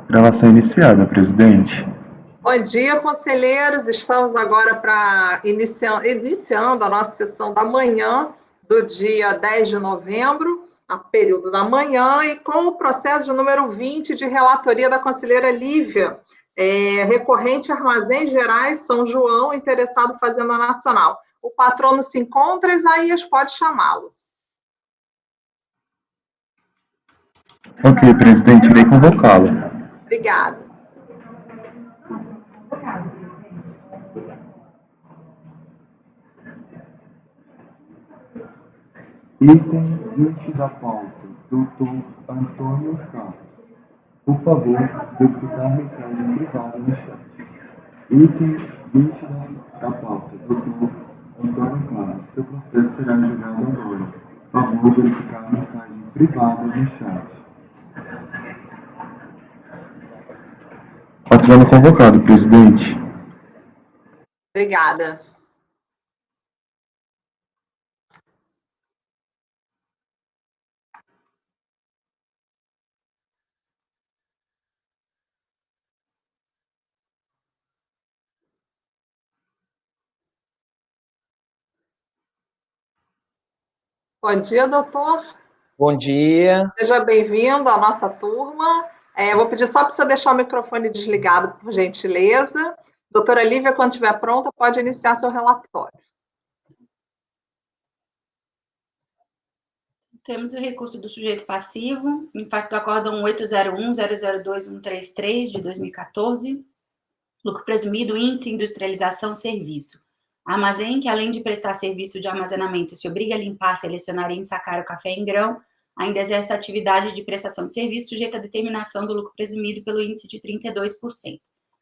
Gravação iniciada, presidente. Bom dia, conselheiros. Estamos agora para iniciando a nossa sessão da manhã do dia 10 de novembro, a período da manhã, e com o processo de número 20 de relatoria da conselheira Lívia, recorrente Armazéns Gerais São João, interessado Fazenda Nacional. O patrono se encontra, Isaías, pode chamá-lo. Ok, presidente, irei convocá-lo. Obrigada. Item 20 da pauta, doutor Antônio Carlos. Por favor, verificar mensagem privada no chat. Item 20 da pauta, doutor Antônio Carlos. Seu processo será julgado agora. Por favor, verificar mensagem privada no chat. Patrono convocado, presidente. Obrigada. Bom dia, doutor. Bom dia. Seja bem-vindo à nossa turma. Vou pedir só para o senhor deixar o microfone desligado, por gentileza. Doutora Lívia, quando estiver pronta, pode iniciar seu relatório. Temos o recurso do sujeito passivo, em face do acórdão 801.002.133, de 2014, lucro presumido, índice, industrialização, serviço. Armazém que, além de prestar serviço de armazenamento, se obriga a limpar, selecionar e ensacar o café em grão, ainda exerce atividade de prestação de serviço sujeita à determinação do lucro presumido pelo índice de 32%.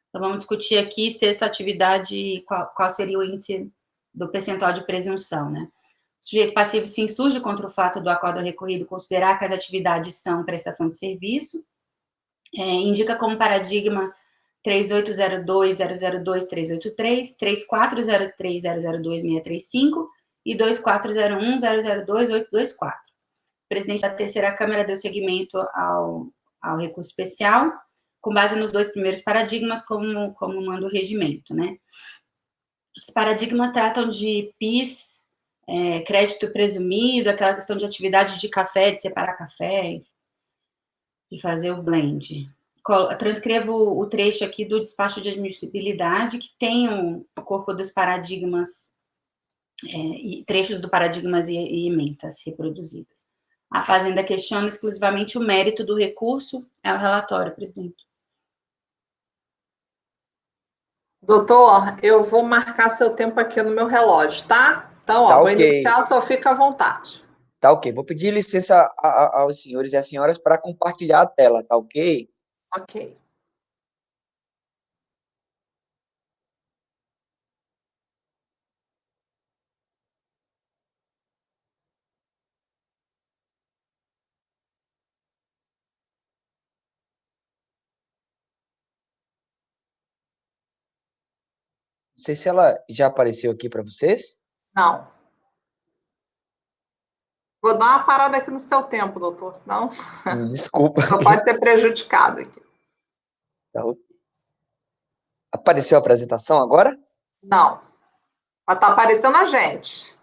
Então, vamos discutir aqui se essa atividade, qual seria o índice do percentual de presunção, né? O sujeito passivo se insurge contra o fato do acórdão recorrido considerar que as atividades são prestação de serviço, indica como paradigma 3802.002.383, 3403.002.635 e 2401.002.824. O presidente da terceira Câmara deu seguimento ao recurso especial, com base nos dois primeiros paradigmas, como manda o regimento, né? Os paradigmas tratam de PIS, crédito presumido, aquela questão de atividade de café, de separar café, de fazer o blend. Transcrevo o trecho aqui do despacho de admissibilidade, que tem o corpo dos paradigmas, e trechos do paradigmas e emendas reproduzidas. A Fazenda questiona exclusivamente o mérito do recurso. É o relatório, presidente. Doutor, eu vou marcar seu tempo aqui no meu relógio, tá? Então, Tá, vou ok. iniciar, só fica à vontade. Tá ok. Vou pedir licença aos senhores e às senhoras para compartilhar a tela, tá ok? Ok. Não sei se ela já apareceu aqui para vocês. Não. Vou dar uma parada aqui no seu tempo, doutor, senão Desculpa. só pode ser prejudicado aqui. Tá, ok. Apareceu a apresentação agora? Não. Mas tá aparecendo a gente.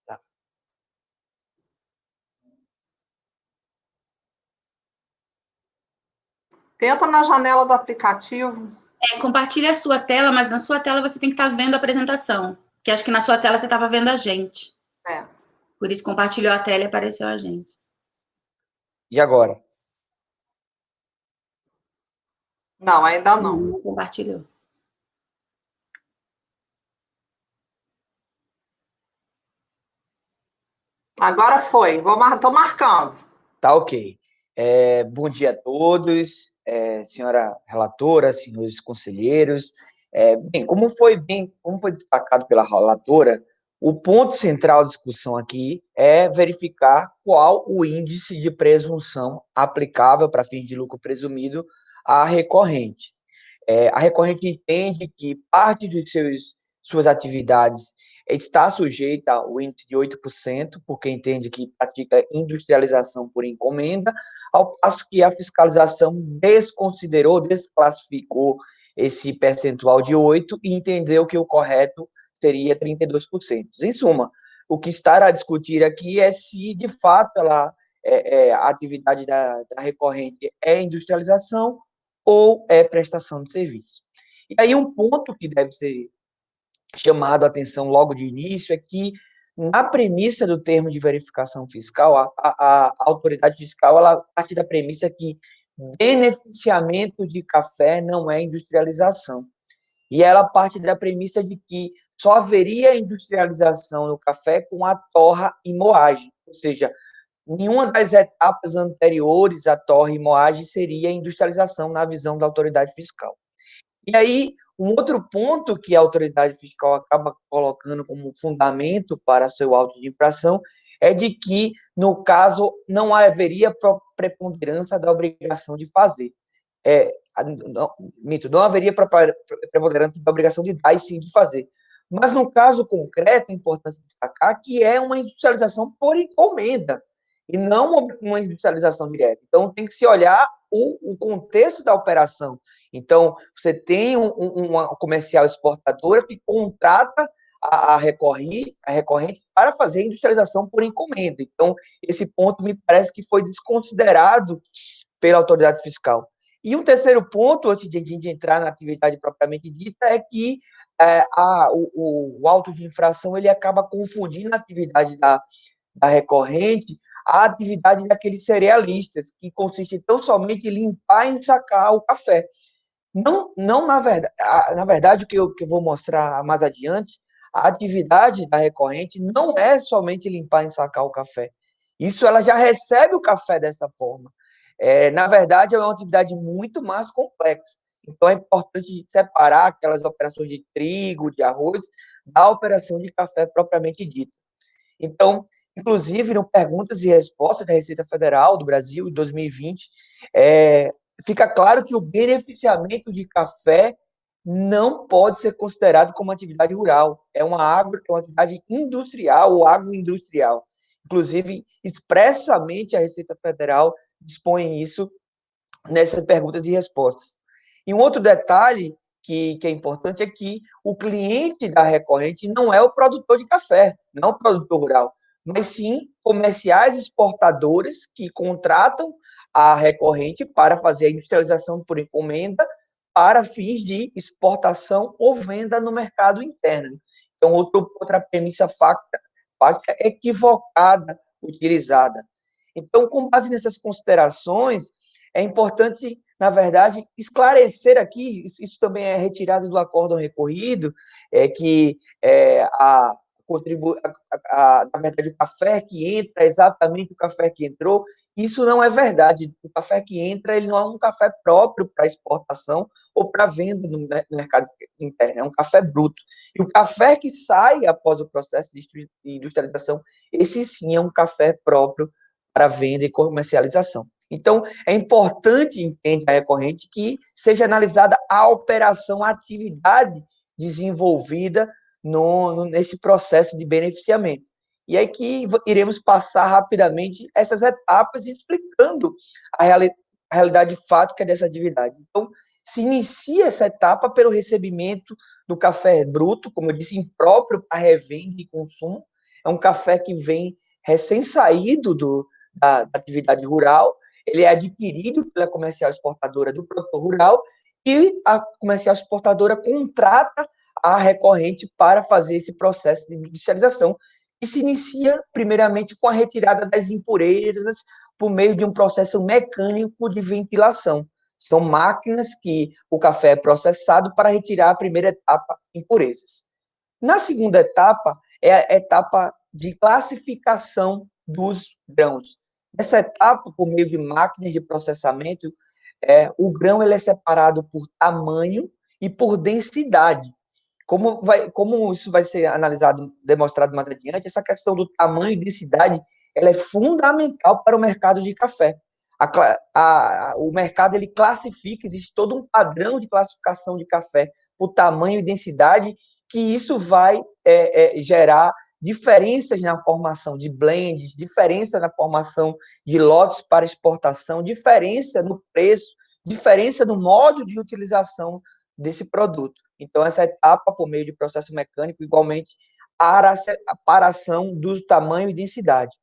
Tá. Tenta na janela do aplicativo. Compartilhe a sua tela, mas na sua tela você tem que estar vendo a apresentação. Porque acho que na sua tela você estava vendo a gente. Por isso compartilhou a tela e apareceu a gente. E agora? Não, ainda não. Não compartilhou. Agora foi. Estou marcando. Tá ok. Bom dia a todos, senhora relatora, senhores conselheiros. Como foi destacado pela relatora, o ponto central da discussão aqui é verificar qual o índice de presunção aplicável para fins de lucro presumido à recorrente. A recorrente entende que parte dos seus suas atividades está sujeita ao índice de 8%, porque entende que pratica industrialização por encomenda, ao passo que a fiscalização desclassificou esse percentual de 8% e entendeu que o correto seria 32%. Em suma, o que estará a discutir aqui é se, de fato, a atividade da recorrente é industrialização ou é prestação de serviço. E aí um ponto que deve ser chamado a atenção logo de início é que, na premissa do termo de verificação fiscal, a autoridade fiscal ela parte da premissa que beneficiamento de café não é industrialização. E ela parte da premissa de que só haveria industrialização no café com a torra e moagem, ou seja, nenhuma das etapas anteriores à torra e moagem seria industrialização na visão da autoridade fiscal. E aí, um outro ponto que a autoridade fiscal acaba colocando como fundamento para seu auto de infração é de que, no caso, não haveria preponderância da obrigação de fazer. Não haveria preponderância da obrigação de dar e sim de fazer. Mas, no caso concreto, é importante destacar que é uma industrialização por encomenda e não uma industrialização direta. Então, tem que se olhar o contexto da operação. Então, você tem uma comercial exportadora que contrata a recorrente para fazer industrialização por encomenda. Então, esse ponto me parece que foi desconsiderado pela autoridade fiscal. E um terceiro ponto, antes de a gente entrar na atividade propriamente dita, é que o auto de infração ele acaba confundindo a atividade da recorrente a atividade daqueles cerealistas, que consiste tão somente em limpar e ensacar o café. Não na verdade, o que eu vou mostrar mais adiante, a atividade da recorrente não é somente limpar e ensacar o café. Isso ela já recebe o café dessa forma. Na verdade, é uma atividade muito mais complexa. Então, é importante separar aquelas operações de trigo, de arroz, da operação de café propriamente dita. Então, inclusive, no Perguntas e Respostas da Receita Federal do Brasil, em 2020, fica claro que o beneficiamento de café não pode ser considerado como atividade rural. É uma atividade industrial ou agroindustrial. Inclusive, expressamente a Receita Federal dispõe isso nessas perguntas e respostas. E um outro detalhe que é importante é que o cliente da recorrente não é o produtor de café, não o produtor rural, mas sim comerciais exportadores que contratam a recorrente para fazer a industrialização por encomenda para fins de exportação ou venda no mercado interno. Então, outra premissa fática equivocada utilizada. Então, com base nessas considerações, é importante, na verdade, esclarecer aqui, isso também é retirado do acórdão recorrido, que na verdade, o café que entra é exatamente o café que entrou. Isso não é verdade. O café que entra, ele não é um café próprio para exportação ou para venda no mercado interno, é um café bruto. E o café que sai após o processo de industrialização, esse sim é um café próprio para venda e comercialização. Então, é importante, entende a recorrente, que seja analisada a operação, a atividade desenvolvida nesse processo de beneficiamento. E aí que iremos passar rapidamente essas etapas explicando a realidade fática dessa atividade. Então, se inicia essa etapa pelo recebimento do café bruto, como eu disse, impróprio para revenda e consumo. É um café que vem recém-saído da atividade rural, ele é adquirido pela comercial exportadora do produtor rural e a comercial exportadora contrata a recorrente para fazer esse processo de industrialização, que se inicia primeiramente com a retirada das impurezas por meio de um processo mecânico de ventilação. São máquinas que o café é processado para retirar a primeira etapa, impurezas. Na segunda etapa, é a etapa de classificação dos grãos. Nessa etapa, por meio de máquinas de processamento, o grão ele é separado por tamanho e por densidade. Como isso vai ser analisado, demonstrado mais adiante, essa questão do tamanho e densidade ela é fundamental para o mercado de café. o mercado ele classifica, existe todo um padrão de classificação de café por tamanho e densidade, que isso vai gerar diferenças na formação de blends, diferença na formação de lotes para exportação, diferença no preço, diferença no modo de utilização desse produto. Então, essa etapa, por meio de processo mecânico, igualmente, a aparação do tamanho e densidade.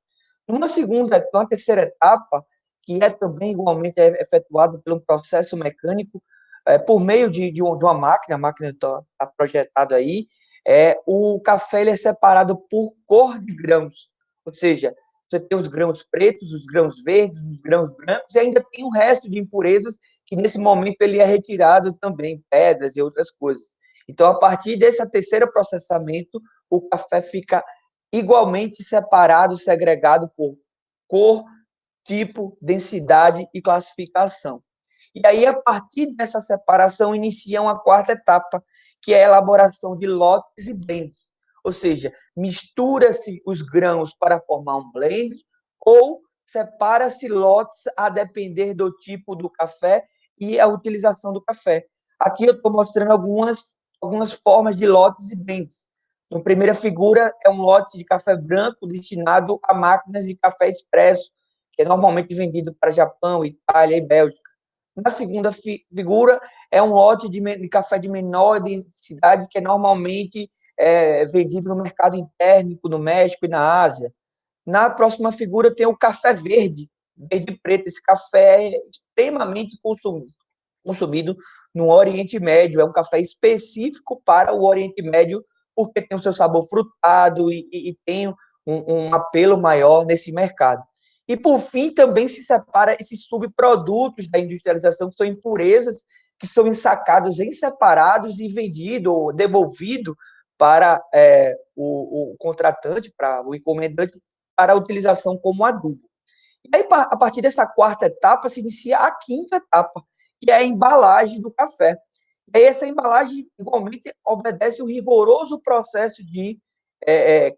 Uma terceira etapa, que é também igualmente efetuado por um processo mecânico, por meio de uma máquina, a máquina está projetada aí, o café ele é separado por cor de grãos, ou seja, você tem os grãos pretos, os grãos verdes, os grãos brancos, e ainda tem o resto de impurezas que nesse momento ele é retirado também, pedras e outras coisas. Então, a partir desse terceiro processamento, o café fica igualmente separado, segregado por cor, tipo, densidade e classificação. E aí, a partir dessa separação, inicia uma quarta etapa, que é a elaboração de lotes e blends. Ou seja, mistura-se os grãos para formar um blend ou separa-se lotes a depender do tipo do café e a utilização do café. Aqui eu estou mostrando algumas formas de lotes e blends. Na primeira figura é um lote de café branco destinado a máquinas de café expresso, que é normalmente vendido para Japão, Itália e Bélgica. Na segunda figura é um lote de café de menor densidade, que é normalmente vendido no mercado interno, no México e na Ásia. Na próxima figura tem o café verde, verde preto. Esse café é extremamente consumido no Oriente Médio. É um café específico para o Oriente Médio, porque tem o seu sabor frutado e tem um apelo maior nesse mercado. E, por fim, também se separa esses subprodutos da industrialização, que são impurezas, que são ensacados em separados e vendidos ou devolvidos para o contratante, para o encomendante, para a utilização como adubo. E aí, a partir dessa quarta etapa, se inicia a quinta etapa, que é a embalagem do café. E aí, essa embalagem, igualmente, obedece um rigoroso processo de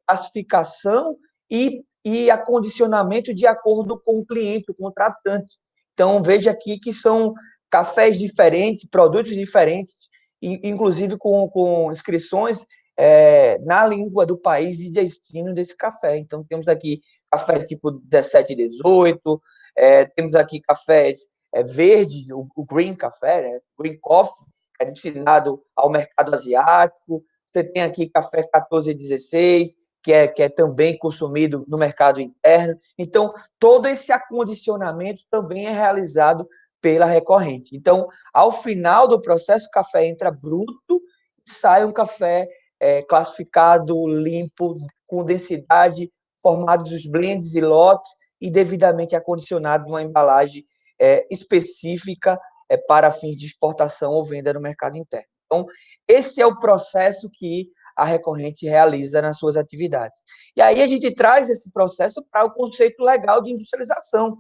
classificação e acondicionamento de acordo com o cliente, o contratante. Então, veja aqui que são cafés diferentes, produtos diferentes, inclusive com inscrições na língua do país de destino desse café. Então, temos aqui café tipo 17 e 18, temos aqui cafés verdes, o green café, né? Green coffee, que é destinado ao mercado asiático. Você tem aqui café 14 e 16, que é também consumido no mercado interno. Então, todo esse acondicionamento também é realizado pela recorrente. Então, ao final do processo, o café entra bruto e sai um café classificado, limpo, com densidade, formados os blends e lotes e devidamente acondicionado numa embalagem específica para fins de exportação ou venda no mercado interno. Então, esse é o processo que a recorrente realiza nas suas atividades. E aí a gente traz esse processo para o conceito legal de industrialização,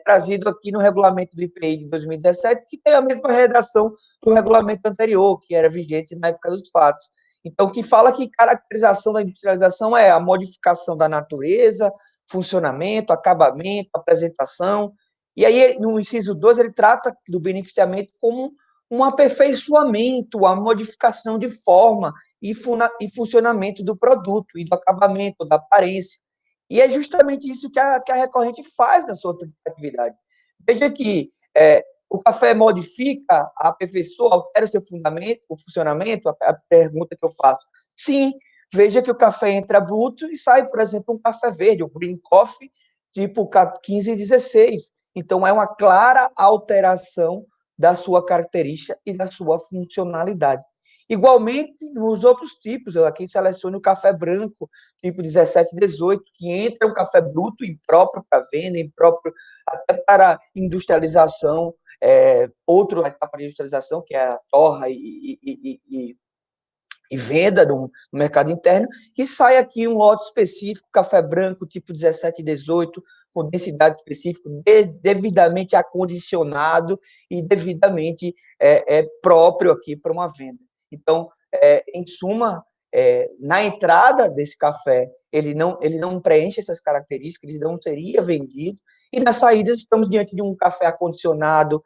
trazido aqui no regulamento do IPI de 2017, que tem a mesma redação do regulamento anterior, que era vigente na época dos fatos. Então, que fala que caracterização da industrialização é a modificação da natureza, funcionamento, acabamento, apresentação. E aí, no inciso 2, ele trata do beneficiamento como um aperfeiçoamento, a modificação de forma e funcionamento do produto, e do acabamento, da aparência. E é justamente isso que a recorrente faz na sua atividade. Veja que o café modifica, aperfeiçoa, altera o seu o funcionamento, a pergunta que eu faço. Sim, veja que o café entra bruto e sai, por exemplo, um café verde, o green coffee, tipo 15 e 16. Então, é uma clara alteração da sua característica e da sua funcionalidade. Igualmente, nos outros tipos, eu aqui seleciono o café branco, tipo 17 e 18, que entra um café bruto, impróprio para venda, impróprio até para industrialização, outra etapa de industrialização, que é a torra e venda no mercado interno, e sai aqui um lote específico, café branco, tipo 17 e 18, com densidade específica, devidamente acondicionado e devidamente próprio aqui para uma venda. Então, em suma, na entrada desse café, ele não preenche essas características, ele não seria vendido, E nas saídas estamos diante de um café acondicionado,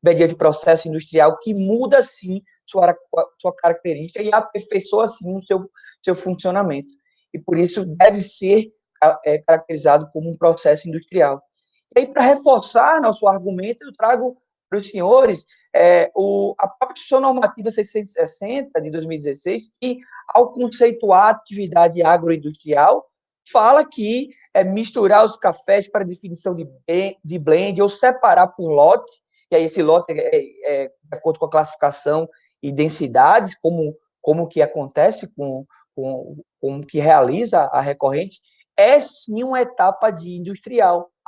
mediante processo industrial, que muda, sim, sua característica e aperfeiçoa, sim, o seu funcionamento. E, por isso, deve ser caracterizado como um processo industrial. E aí, para reforçar nosso argumento, eu trago para os senhores a própria Instituição Normativa 660, de 2016, que, ao conceituar a atividade agroindustrial, fala que misturar os cafés para definição de blend ou separar por lote, e aí esse lote de acordo com a classificação e densidades, como que acontece com que realiza a recorrente, é sim uma etapa de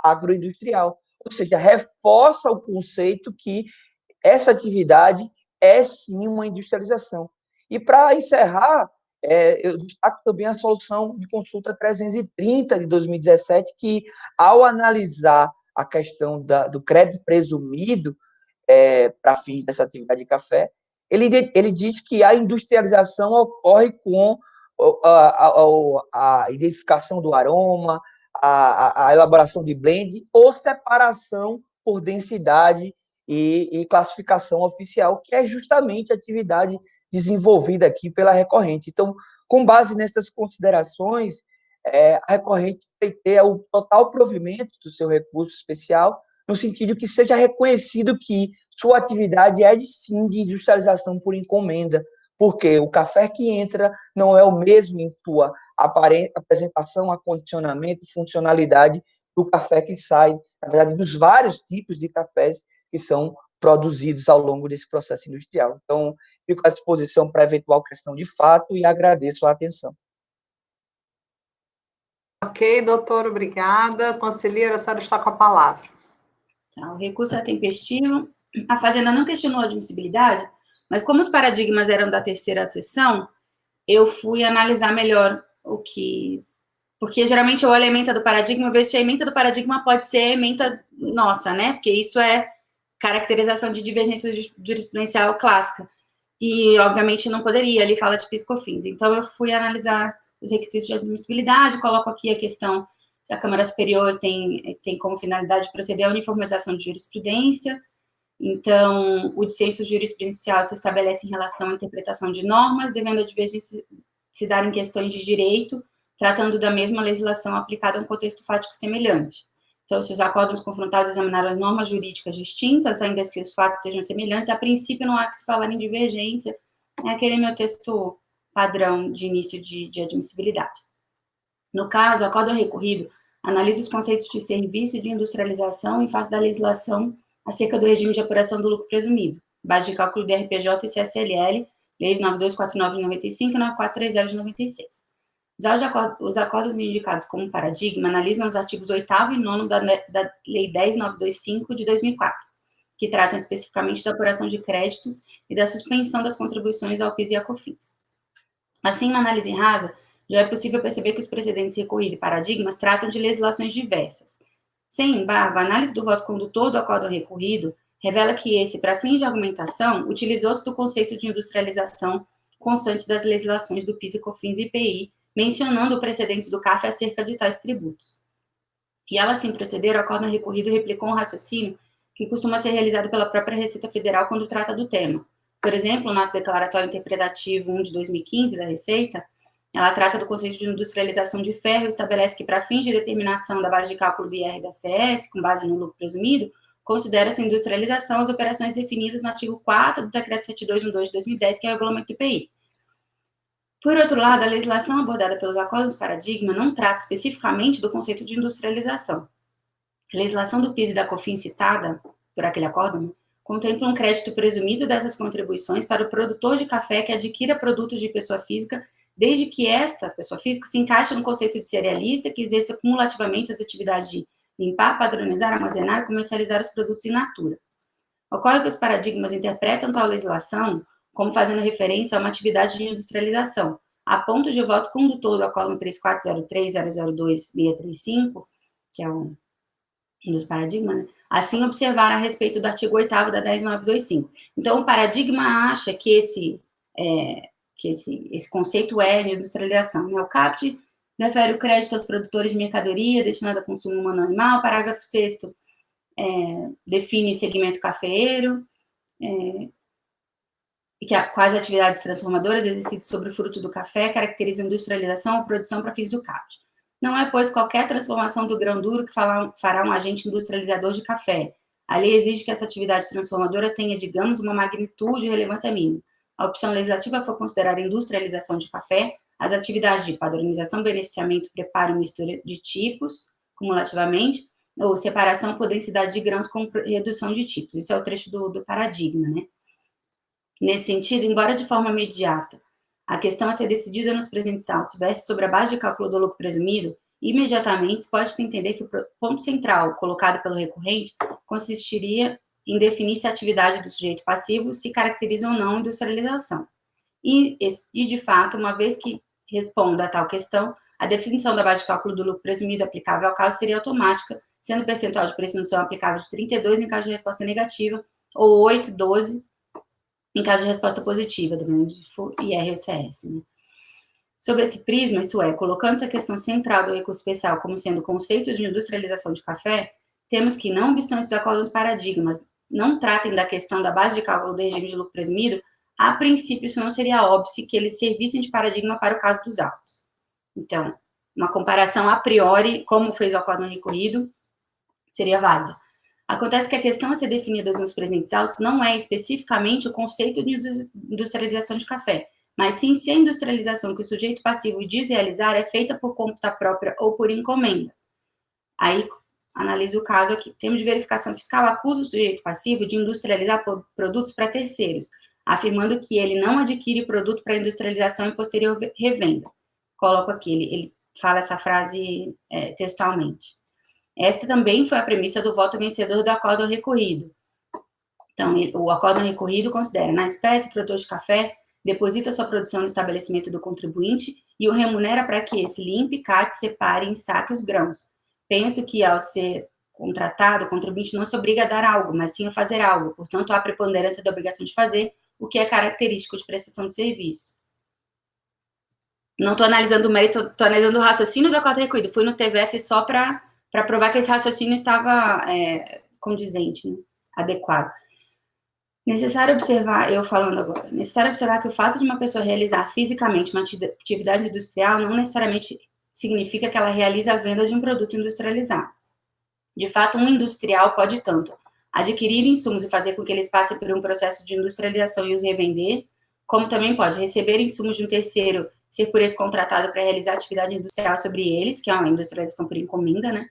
agroindustrial, ou seja, reforça o conceito que essa atividade é sim uma industrialização. E para encerrar, eu destaco também a solução de consulta 330 de 2017, que, ao analisar a questão do crédito presumido para fins dessa atividade de café, ele diz que a industrialização ocorre com a identificação do aroma, a elaboração de blend ou separação por densidade e classificação oficial, que é justamente a atividade desenvolvida aqui pela recorrente. Então, com base nessas considerações, a recorrente vai ter o total provimento do seu recurso especial, no sentido que seja reconhecido que sua atividade é, sim, de industrialização por encomenda, porque o café que entra não é o mesmo em sua apresentação, acondicionamento, funcionalidade do café que sai, na verdade, dos vários tipos de cafés que são produzidos ao longo desse processo industrial. Então, fico à disposição para eventual questão de fato e agradeço a atenção. Ok, doutor, obrigada. Conselheira, a senhora está com a palavra. O recurso é tempestivo. A Fazenda não questionou a admissibilidade, mas como os paradigmas eram da terceira sessão, eu fui analisar melhor porque geralmente eu olho a ementa do paradigma, eu vejo se a ementa do paradigma pode ser a ementa nossa, né? Porque isso é caracterização de divergência jurisprudencial clássica. E, obviamente, não poderia, ali fala de PIS/COFINS. Então, eu fui analisar os requisitos de admissibilidade, coloco aqui a questão que a Câmara Superior tem como finalidade proceder à uniformização de jurisprudência. Então, o dissenso jurisprudencial se estabelece em relação à interpretação de normas, devendo a divergência se dar em questões de direito, tratando da mesma legislação aplicada a um contexto fático semelhante. Então, se os acórdãos confrontados examinaram as normas jurídicas distintas, ainda que os fatos sejam semelhantes, a princípio não há que se falar em divergência. É aquele meu texto padrão de início de admissibilidade. No caso, o acórdão recorrido analisa os conceitos de serviço e de industrialização em face da legislação acerca do regime de apuração do lucro presumido, base de cálculo do RPJ e CSLL, leis 9249 de 95 e 9430 de 96. Os acordos indicados como paradigma analisam os artigos 8º e 9º da Lei 10925 de 2004, que tratam especificamente da apuração de créditos e da suspensão das contribuições ao PIS e à COFINS. Assim, uma análise rasa, já é possível perceber que os precedentes recorridos e paradigmas tratam de legislações diversas. Sem embargo, a análise do voto condutor do acórdão recorrido revela que esse, para fins de argumentação, utilizou-se do conceito de industrialização constante das legislações do PIS e COFINS e IPI, mencionando o precedente do CARF acerca de tais tributos. E, ao assim proceder, o acórdão recorrido replicou um raciocínio que costuma ser realizado pela própria Receita Federal quando trata do tema. Por exemplo, no ato declaratório interpretativo 1 de 2015 da Receita, ela trata do conceito de industrialização de ferro e estabelece que, para fins de determinação da base de cálculo do IR da CS, com base no lucro presumido, considera-se industrialização as operações definidas no artigo 4 do Decreto 7212 de 2010, que é o regulamento do IPI. Por outro lado, a legislação abordada pelos acordos paradigma não trata especificamente do conceito de industrialização. A legislação do PIS e da COFINS citada por aquele acórdão contempla um crédito presumido dessas contribuições para o produtor de café que adquira produtos de pessoa física, desde que esta pessoa física se encaixe no conceito de cerealista, que exerça cumulativamente as atividades de limpar, padronizar, armazenar e comercializar os produtos in natura. Ocorre que os paradigmas interpretam tal legislação como fazendo referência a uma atividade de industrialização, a ponto de o voto condutor do acórdão 3403.002.635, que é um dos paradigmas, né, assim observar a respeito do artigo 8º da 10925. Então, o paradigma acha que esse conceito é de industrialização. O CAPT refere o crédito aos produtores de mercadoria destinada a consumo humano ou animal. Parágrafo 6º define segmento cafeeiro, e quais atividades transformadoras exercidas sobre o fruto do café caracterizam industrialização ou produção para fins do CAPT. Não é, pois, qualquer transformação do grão duro que fará um agente industrializador de café. A lei exige que essa atividade transformadora tenha, digamos, uma magnitude e relevância mínima. A opção legislativa foi considerar industrialização de café as atividades de padronização, beneficiamento, preparo e mistura de tipos, cumulativamente, ou separação por densidade de grãos com redução de tipos. Isso é o trecho do paradigma, né? Nesse sentido, embora de forma imediata, a questão a ser decidida nos presentes autos estivesse sobre a base de cálculo do lucro presumido, imediatamente pode-se entender que o ponto central colocado pelo recorrente consistiria em definir se a atividade do sujeito passivo se caracteriza ou não industrialização. E, de fato, uma vez que responda a tal questão, a definição da base de cálculo do lucro presumido aplicável ao caso seria automática, sendo o percentual de presunção aplicável de 32 em caso de resposta negativa, ou 8,12 em caso de resposta positiva, dependendo de for IR ou CS. Né? Sobre esse prisma, isso é, colocando-se a questão central do recurso especial como sendo o conceito de industrialização de café, temos que, não obstante os acordos paradigmas não tratem da questão da base de cálculo do regime de lucro presumido, a princípio isso não seria óbvio que eles servissem de paradigma para o caso dos autos. Então, uma comparação a priori, como fez o acordo recorrido, seria válida. Acontece que a questão a ser definida nos presentes autos não é especificamente o conceito de industrialização de café, mas sim se a industrialização que o sujeito passivo diz realizar é feita por conta própria ou por encomenda. Aí, analisa o caso aqui. Termo de verificação fiscal acusa o sujeito passivo de industrializar produtos para terceiros, afirmando que ele não adquire produto para industrialização e posterior revenda. Coloco aqui, ele fala essa frase textualmente. Esta também foi a premissa do voto vencedor do acordo recorrido. Então, o acordo recorrido considera, na espécie, o produtor de café deposita sua produção no estabelecimento do contribuinte e o remunera para que esse limpe, cate, separe e ensaque os grãos. Penso que, ao ser contratado, o contribuinte não se obriga a dar algo, mas sim a fazer algo. Portanto, há preponderância da obrigação de fazer, o que é característico de prestação de serviço. Não estou analisando o mérito, estou analisando o raciocínio do acordo recorrido. Fui no TVF só para provar que esse raciocínio estava condizente, né? Adequado. Necessário observar que o fato de uma pessoa realizar fisicamente uma atividade industrial não necessariamente significa que ela realiza a venda de um produto industrializado. De fato, um industrial pode tanto adquirir insumos e fazer com que eles passem por um processo de industrialização e os revender, como também pode receber insumos de um terceiro, ser por esse contratado para realizar atividade industrial sobre eles, que é uma industrialização por encomenda, né?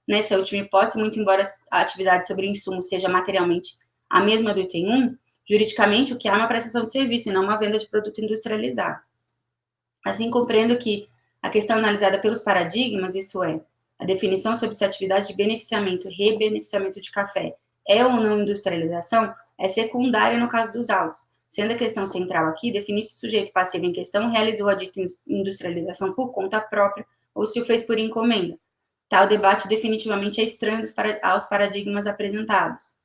Nessa última hipótese, muito embora a atividade sobre insumos seja materialmente a mesma do item 1, juridicamente o que há é uma prestação de serviço e não uma venda de produto industrializado. Assim, compreendo que a questão analisada pelos paradigmas, isso é, a definição sobre se a atividade de beneficiamento e rebeneficiamento de café é ou não industrialização, é secundária no caso dos autos, sendo a questão central aqui definir se o sujeito passivo em questão realizou a dita industrialização por conta própria ou se o fez por encomenda. Tal debate definitivamente é estranho aos paradigmas apresentados.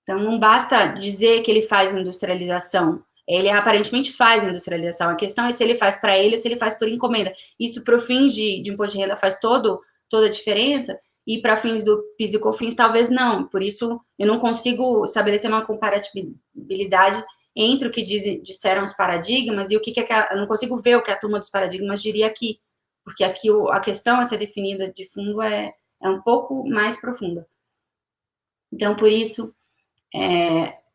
Então, não basta dizer que ele faz industrialização. Ele aparentemente faz industrialização. A questão é se ele faz para ele ou se ele faz por encomenda. Isso, para fins de imposto de renda, faz toda a diferença. E para fins do PIS e COFINS, talvez não. Por isso, eu não consigo estabelecer uma comparatibilidade entre o que disseram os paradigmas e o que eu não consigo ver o que a turma dos paradigmas diria aqui. Porque aqui a questão a ser definida de fundo é um pouco mais profunda. Então, por isso,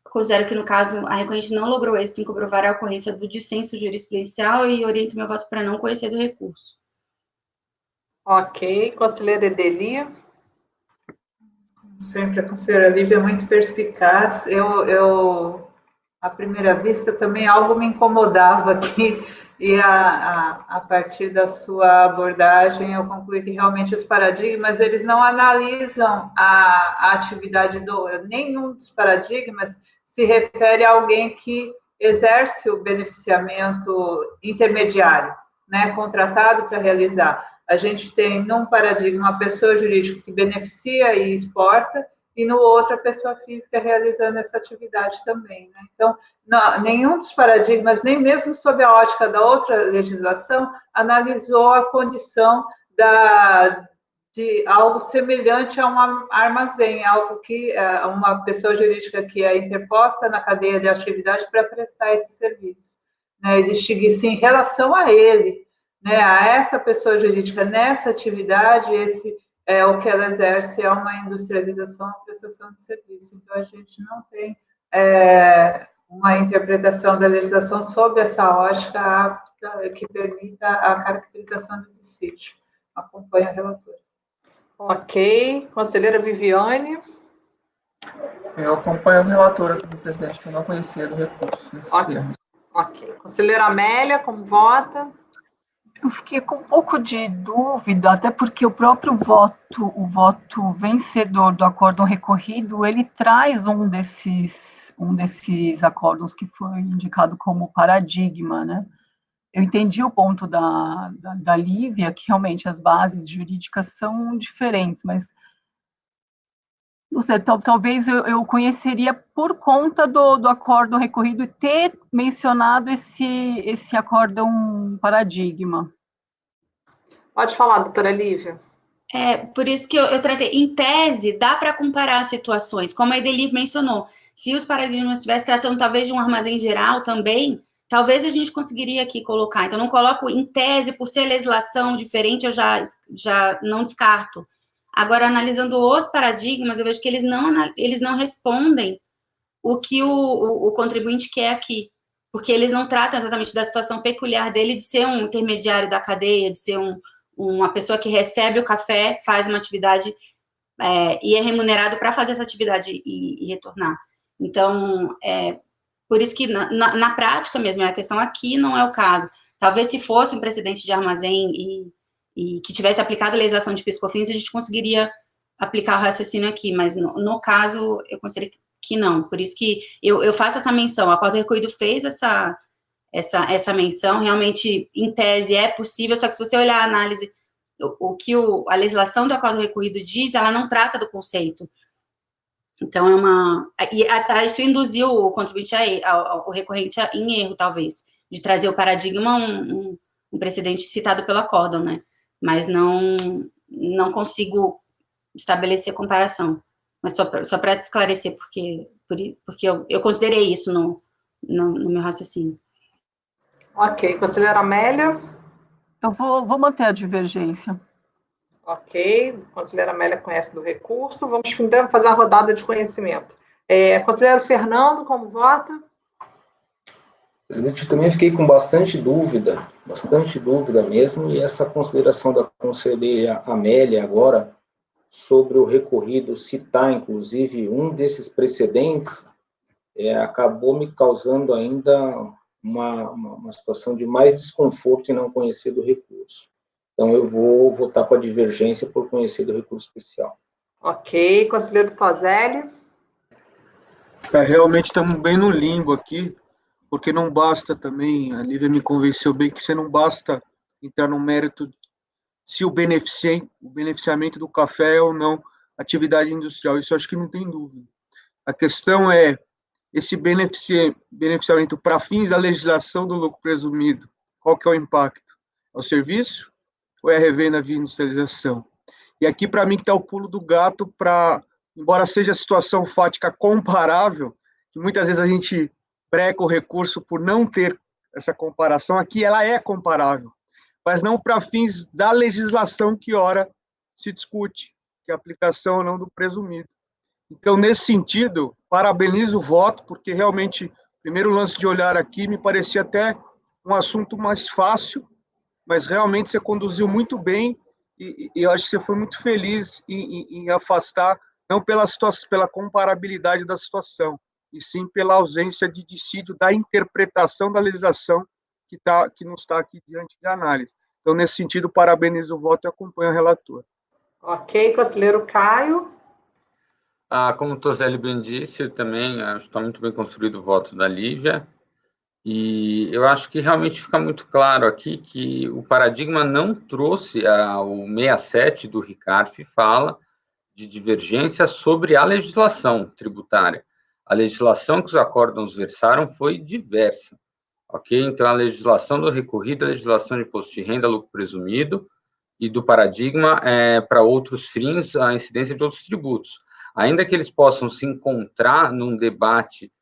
considero que, no caso, a recorrente não logrou êxito em comprovar a ocorrência do dissenso jurisprudencial e oriento meu voto para não conhecer do recurso. Ok. Conselheira Edelia? Sempre a conselheira Lívia é muito perspicaz. Eu, à primeira vista, também algo me incomodava aqui, e a partir da sua abordagem eu concluí que realmente os paradigmas, eles não analisam a atividade nenhum dos paradigmas se refere a alguém que exerce o beneficiamento intermediário, né, contratado para realizar. A gente tem, num paradigma, uma pessoa jurídica que beneficia e exporta, e no outro a pessoa física realizando essa atividade também, né? Então, nenhum dos paradigmas, nem mesmo sob a ótica da outra legislação, analisou a condição de algo semelhante a um armazém, algo que uma pessoa jurídica que é interposta na cadeia de atividade para prestar esse serviço, né? Distinguir-se em relação a ele, né? A essa pessoa jurídica nessa atividade, o que ela exerce é uma industrialização, uma prestação de serviço. Então, a gente não tem uma interpretação da legislação sob essa ótica apta, que permita a caracterização do dissídio. Acompanho a relatora. Ok. Conselheira Viviane. Eu acompanho a relatora como presidente, que eu não conhecia do recurso nesse termo. Ok. Conselheira Amélia, como vota? Eu fiquei com um pouco de dúvida, até porque o próprio voto vencedor do acórdão recorrido, ele traz um desses acórdãos que foi indicado como paradigma, né? Eu entendi o ponto da Lívia, que realmente as bases jurídicas são diferentes, mas não sei, talvez eu conheceria por conta do acórdão recorrido e ter mencionado esse acórdão paradigma. Pode falar, doutora Lívia. Por isso que eu tratei. Em tese, dá para comparar situações, como a Edeli mencionou. Se os paradigmas estivessem tratando talvez de um armazém geral também, talvez a gente conseguiria aqui colocar. Então, não coloco em tese, por ser legislação diferente, eu já não descarto. Agora, analisando os paradigmas, eu vejo que eles não respondem o que o contribuinte quer aqui, porque eles não tratam exatamente da situação peculiar dele de ser um intermediário da cadeia, de ser uma pessoa que recebe o café, faz uma atividade e é remunerado para fazer essa atividade e retornar. Então, por isso que na prática mesmo, a questão aqui não é o caso. Talvez se fosse um precedente de armazém e que tivesse aplicado a legislação de PIS/COFINS, a gente conseguiria aplicar o raciocínio aqui, mas no caso, eu considero que não. Por isso que eu faço essa menção. O acordo recolhido fez essa menção, realmente, em tese, é possível, só que se você olhar a análise, o que a legislação do acordo recorrido diz, ela não trata do conceito. Então, isso induziu o contribuinte, o recorrente em erro, talvez, de trazer o paradigma, um precedente citado pelo acórdão, né? Mas não consigo estabelecer comparação. Mas só para te esclarecer, porque eu considerei isso no meu raciocínio. Ok. Conselheira Amélia? Eu vou manter a divergência. Ok. Conselheira Amélia conhece do recurso. Vamos então fazer uma rodada de conhecimento. Conselheiro Fernando, como vota? Presidente, eu também fiquei com bastante dúvida mesmo, e essa consideração da conselheira Amélia agora, sobre o recorrido citar, inclusive, um desses precedentes, acabou me causando ainda uma situação de mais desconforto em não conhecer do recurso. Então, eu vou votar com a divergência por conhecer do recurso especial. Ok. Conselheiro Tozelli? Realmente estamos bem no limbo aqui, porque não basta também, a Lívia me convenceu bem que você não basta entrar no mérito se o beneficiamento do café é ou não atividade industrial. Isso acho que não tem dúvida. A questão é esse beneficiamento para fins da legislação do lucro presumido. Qual que é o impacto? É o serviço ou é a revenda via industrialização? E aqui, para mim, que está o pulo do gato embora seja a situação fática comparável, que muitas vezes a gente breca o recurso por não ter essa comparação, aqui ela é comparável, mas não para fins da legislação que ora se discute, que é a aplicação ou não do presumido. Então, nesse sentido, parabenizo o voto, porque realmente, primeiro lance de olhar aqui, me parecia até um assunto mais fácil, mas realmente você conduziu muito bem e eu acho que você foi muito feliz em afastar, não pela comparabilidade da situação, e sim pela ausência de dissídio da interpretação da legislação que não está aqui diante de análise. Então, nesse sentido, parabenizo o voto e acompanho o relator. Ok. Conselheiro Caio? Como o Tozelli bem disse, eu também acho que está muito bem construído o voto da Lívia, e eu acho que realmente fica muito claro aqui que o paradigma não trouxe o 67 do Ricardo fala de divergência sobre a legislação tributária. A legislação que os acórdãos versaram foi diversa, ok? Então, a legislação do recorrido, a legislação de imposto de renda, lucro presumido, e do paradigma para outros fins, a incidência de outros tributos. Ainda que eles possam se encontrar num debate,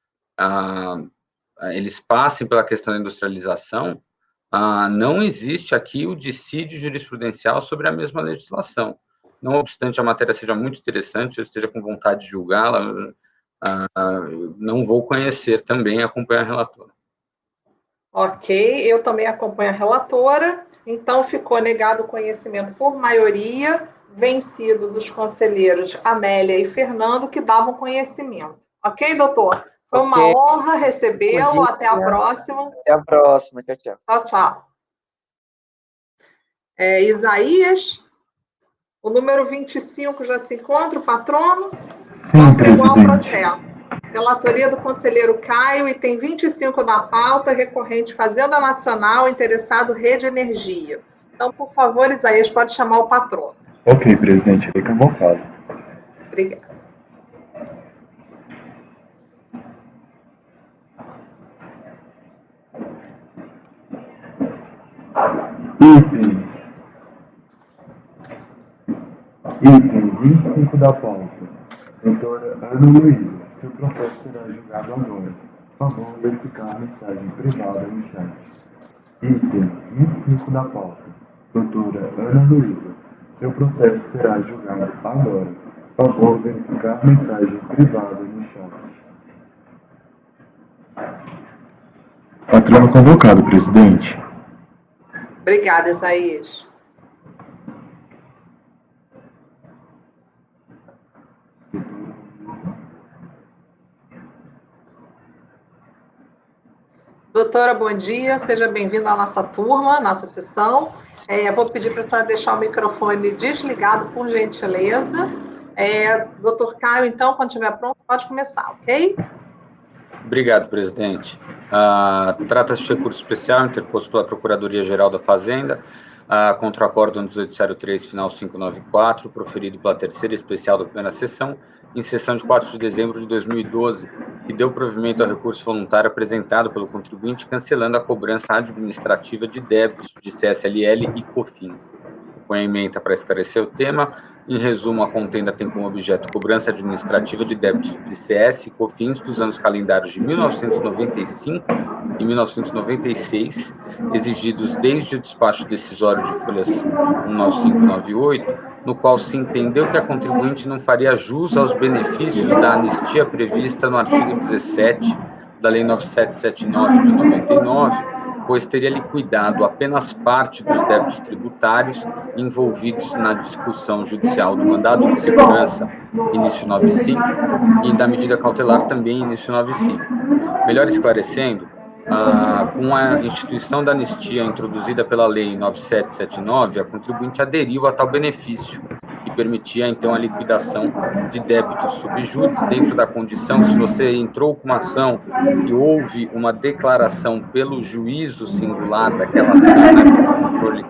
eles passem pela questão da industrialização, não existe aqui o dissídio jurisprudencial sobre a mesma legislação. Não obstante a matéria seja muito interessante, eu esteja com vontade de julgá-la, não vou conhecer também, acompanhar a relatora. Ok, eu também acompanho a relatora, então ficou negado o conhecimento por maioria, vencidos os conselheiros Amélia e Fernando, que davam conhecimento. Ok, doutor? Foi uma honra recebê-lo, até a próxima. Até a próxima, tchau, tchau. Tchau, tchau. Isaías, o número 25 já se encontra, o patrono? Sim, Igual presidente. processo. Relatoria do conselheiro Caio, item 25 da pauta, recorrente Fazenda Nacional, interessado Rede Energia. Então, por favor, Isaías, pode chamar o patrono. Ok, presidente, fica à vontade. Obrigada. Item 25 da pauta. Doutora Ana Luísa, seu processo será julgado agora. Por favor, verificar a mensagem privada no chat. Item 25 da pauta. Doutora Ana Luísa, seu processo será julgado agora. Por favor, verificar a mensagem privada no chat. Patrono convocado, presidente. Obrigada, Isaías. Doutora, bom dia, seja bem-vinda à nossa turma, nossa sessão. Vou pedir para a senhora deixar o microfone desligado, por gentileza. Doutor Caio, então, quando estiver pronto, pode começar, ok? Obrigado, presidente. Trata-se de recurso especial interposto pela Procuradoria-Geral da Fazenda contra o acórdão 1803, final 594, proferido pela terceira especial da primeira sessão, em sessão de 4 de dezembro de 2012, que deu provimento ao recurso voluntário apresentado pelo contribuinte, cancelando a cobrança administrativa de débitos de CSLL e COFINS. Com a ementa para esclarecer o tema, em resumo, a contenda tem como objeto cobrança administrativa de débitos de CS e COFINS dos anos calendários de 1995 e 1996, exigidos desde o despacho decisório de folhas 19598, no qual se entendeu que a contribuinte não faria jus aos benefícios da anistia prevista no artigo 17 da Lei 9779 de 99, pois teria liquidado apenas parte dos débitos tributários envolvidos na discussão judicial do mandado de segurança, início 95, e da medida cautelar também, início 95. Melhor esclarecendo, com a instituição da anistia introduzida pela Lei 9779, a contribuinte aderiu a tal benefício, que permitia, então, a liquidação de débitos subjúdice dentro da condição, se você entrou com uma ação e houve uma declaração pelo juízo singular daquela ação, né, pelo controle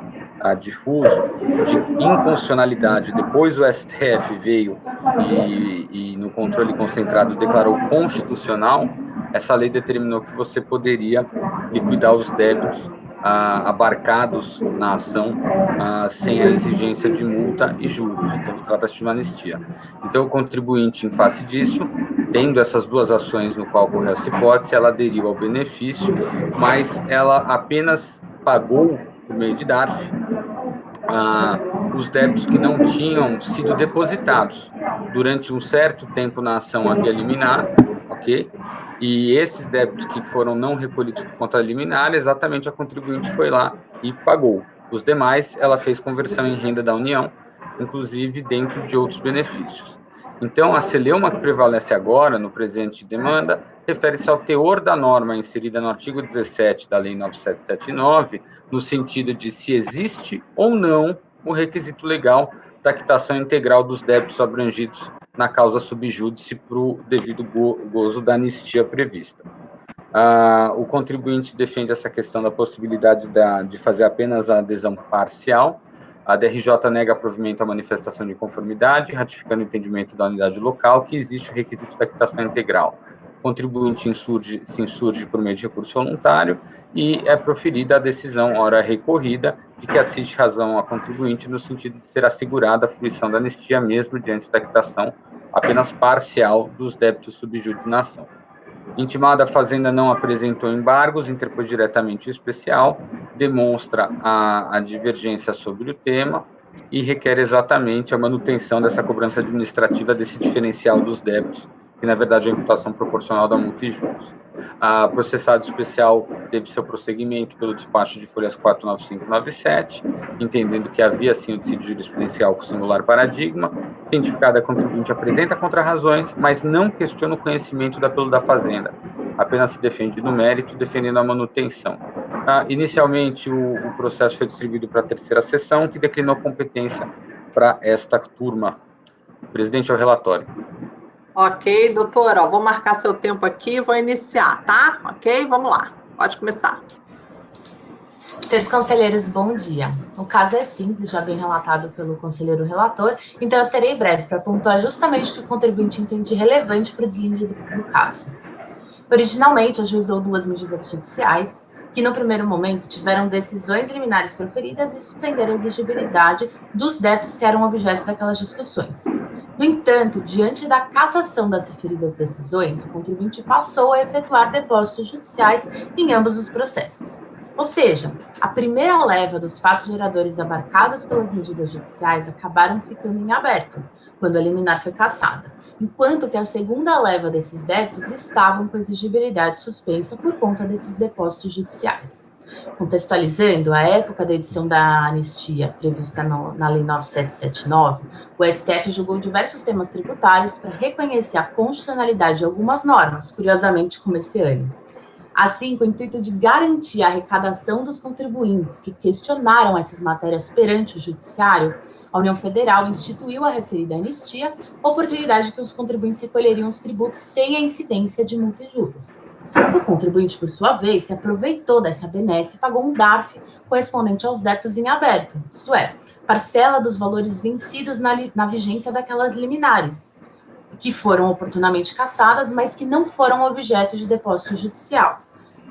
difuso, de inconstitucionalidade, depois o STF veio e no controle concentrado declarou constitucional, essa lei determinou que você poderia liquidar os débitos abarcados na ação sem a exigência de multa e juros. Então, trata-se de uma anistia. Então, o contribuinte, em face disso, tendo essas duas ações no qual ocorreu essa hipótese, ela aderiu ao benefício, mas ela apenas pagou, por meio de DARF, os débitos que não tinham sido depositados. Durante um certo tempo na ação havia liminar, ok? E esses débitos que foram não recolhidos por conta liminar, exatamente a contribuinte foi lá e pagou. Os demais, ela fez conversão em renda da União, inclusive dentro de outros benefícios. Então, a celeuma que prevalece agora, no presente demanda, refere-se ao teor da norma inserida no artigo 17 da Lei 9779, no sentido de se existe ou não o requisito legal da quitação integral dos débitos abrangidos na causa subjúdice para o devido gozo da anistia prevista. O contribuinte defende essa questão da possibilidade de fazer apenas a adesão parcial, A DRJ nega provimento à manifestação de conformidade, ratificando o entendimento da unidade local que existe o requisito da quitação integral. O contribuinte se insurge por meio de recurso voluntário e é proferida a decisão, ora recorrida, de que assiste razão a contribuinte no sentido de ser assegurada a fruição da anistia mesmo diante da quitação apenas parcial dos débitos subjúdice na ação. Intimada, a Fazenda não apresentou embargos, interpôs diretamente o especial, demonstra a divergência sobre o tema e requer exatamente a manutenção dessa cobrança administrativa desse diferencial dos débitos, que na verdade é a imputação proporcional da multa e juros. A processado especial teve seu prosseguimento pelo despacho de folhas 49597, entendendo que havia sim o dissídio jurisprudencial com singular paradigma. Identificada, a contribuinte apresenta contrarrazões, mas não questiona o conhecimento do apelo da Fazenda, apenas se defende no mérito, defendendo a manutenção. Inicialmente, o processo foi distribuído para a terceira sessão, que declinou competência para esta turma. Presidente, ao relatório. Ok, doutora, vou marcar seu tempo aqui e vou iniciar, tá? Ok? Vamos lá, pode começar. Senhores conselheiros, bom dia. O caso é simples, já bem relatado pelo conselheiro relator, então eu serei breve para pontuar justamente o que o contribuinte entende relevante para o deslinde do caso. Originalmente, ajuizou 2 medidas judiciais, que no primeiro momento tiveram decisões liminares proferidas e suspenderam a exigibilidade dos débitos que eram objeto daquelas discussões. No entanto, diante da cassação das referidas decisões, o contribuinte passou a efetuar depósitos judiciais em ambos os processos. Ou seja, a primeira leva dos fatos geradores abarcados pelas medidas judiciais acabaram ficando em aberto, quando a liminar foi cassada, enquanto que a segunda leva desses débitos estavam com exigibilidade suspensa por conta desses depósitos judiciais. Contextualizando, a época da edição da anistia prevista na Lei 9779, o STF julgou diversos temas tributários para reconhecer a constitucionalidade de algumas normas, curiosamente como esse ano. Assim, com o intuito de garantir a arrecadação dos contribuintes que questionaram essas matérias perante o Judiciário, a União Federal instituiu a referida anistia, oportunidade que os contribuintes recolheriam os tributos sem a incidência de multa e juros. O contribuinte, por sua vez, se aproveitou dessa benesse e pagou um DARF correspondente aos débitos em aberto, isto é, parcela dos valores vencidos na vigência daquelas liminares, que foram oportunamente cassadas, mas que não foram objeto de depósito judicial.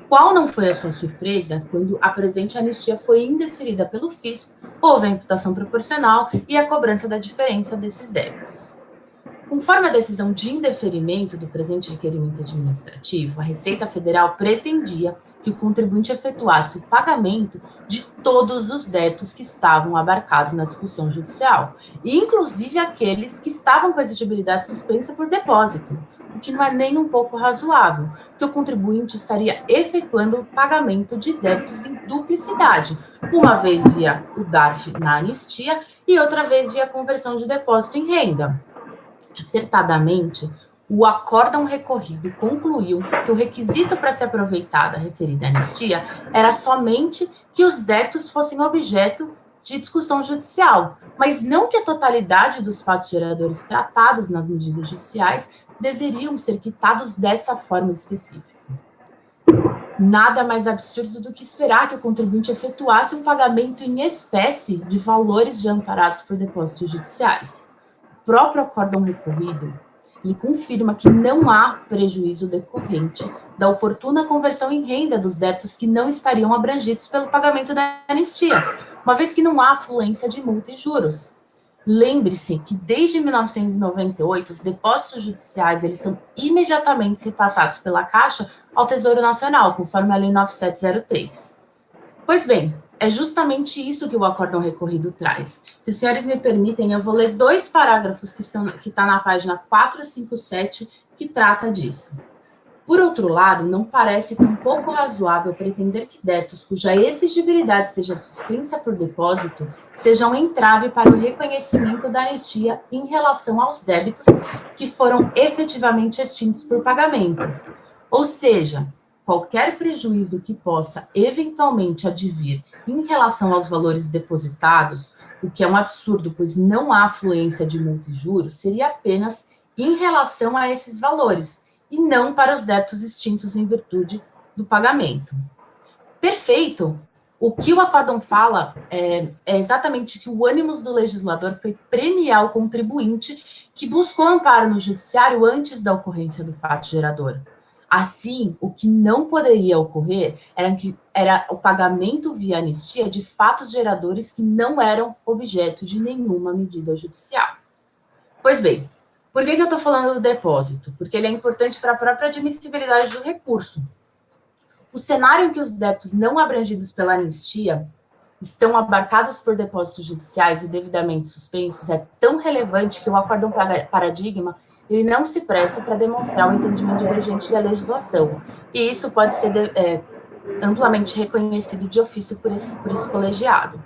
Qual não foi a sua surpresa quando a presente anistia foi indeferida pelo fisco, houve a imputação proporcional e a cobrança da diferença desses débitos. Conforme a decisão de indeferimento do presente requerimento administrativo, a Receita Federal pretendia que o contribuinte efetuasse o pagamento de todos os débitos que estavam abarcados na discussão judicial, inclusive aqueles que estavam com exigibilidade suspensa por depósito, o que não é nem um pouco razoável, que o contribuinte estaria efetuando o pagamento de débitos em duplicidade, uma vez via o DARF na anistia e outra vez via conversão de depósito em renda. Acertadamente, o acórdão recorrido concluiu que o requisito para se aproveitar da referida anistia era somente que os débitos fossem objeto de discussão judicial, mas não que a totalidade dos fatos geradores tratados nas medidas judiciais deveriam ser quitados dessa forma específica. Nada mais absurdo do que esperar que o contribuinte efetuasse um pagamento em espécie de valores já amparados por depósitos judiciais. O próprio acórdão recorrido, ele confirma que não há prejuízo decorrente da oportuna conversão em renda dos débitos que não estariam abrangidos pelo pagamento da anistia, uma vez que não há afluência de multa e juros. Lembre-se que desde 1998 os depósitos judiciais eles são imediatamente repassados pela Caixa ao Tesouro Nacional, conforme a Lei 9703. Pois bem, é justamente isso que o acórdão recorrido traz. Se os senhores me permitem, eu vou ler 2 parágrafos que está na página 457, que trata disso. Por outro lado, não parece tão pouco razoável pretender que débitos cuja exigibilidade esteja suspensa por depósito sejam um entrave para o reconhecimento da anistia em relação aos débitos que foram efetivamente extintos por pagamento. Ou seja, qualquer prejuízo que possa eventualmente advir em relação aos valores depositados, o que é um absurdo, pois não há afluência de multa e juros, seria apenas em relação a esses valores, e não para os débitos extintos em virtude do pagamento. Perfeito! O que o acórdão fala é exatamente que o ânimo do legislador foi premiar o contribuinte que buscou amparo no judiciário antes da ocorrência do fato gerador. Assim, o que não poderia ocorrer era o pagamento via anistia de fatos geradores que não eram objeto de nenhuma medida judicial. Pois bem, por que eu estou falando do depósito? Porque ele é importante para a própria admissibilidade do recurso. O cenário em que os débitos não abrangidos pela anistia estão abarcados por depósitos judiciais e devidamente suspensos é tão relevante que o acórdão paradigma ele não se presta para demonstrar o entendimento divergente da legislação. E isso pode ser amplamente reconhecido de ofício por esse colegiado.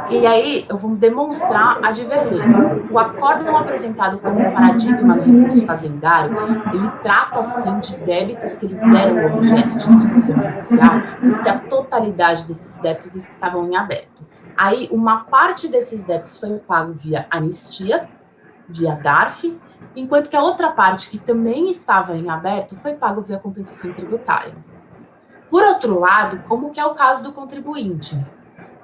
E aí, eu vou demonstrar a divergência. O acórdão apresentado como paradigma no recurso fazendário, ele trata, sim, de débitos que eles eram objeto de discussão judicial, mas que a totalidade desses débitos estavam em aberto. Aí, uma parte desses débitos foi pago via anistia, via DARF, enquanto que a outra parte, que também estava em aberto, foi pago via compensação tributária. Por outro lado, como que é o caso do contribuinte?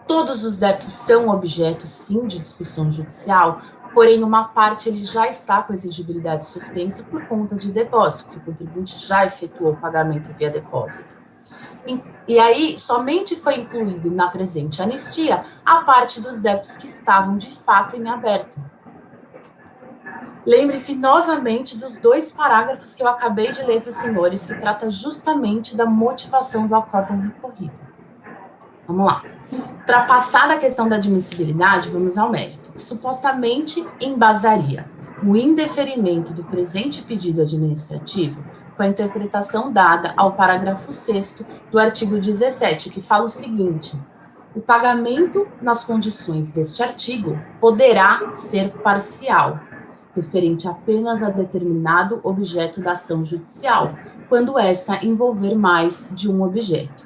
Todos os débitos são objeto, sim, de discussão judicial, porém uma parte ele já está com exigibilidade suspensa por conta de depósito, que o contribuinte já efetuou o pagamento via depósito. E aí, somente foi incluído na presente anistia a parte dos débitos que estavam de fato em aberto. Lembre-se novamente dos 2 parágrafos que eu acabei de ler para os senhores, que trata justamente da motivação do acórdão recorrido. Vamos lá. Ultrapassada a questão da admissibilidade, vamos ao mérito. Supostamente embasaria o indeferimento do presente pedido administrativo com a interpretação dada ao parágrafo 6º do artigo 17, que fala o seguinte: o pagamento nas condições deste artigo poderá ser parcial, referente apenas a determinado objeto da ação judicial, quando esta envolver mais de um objeto.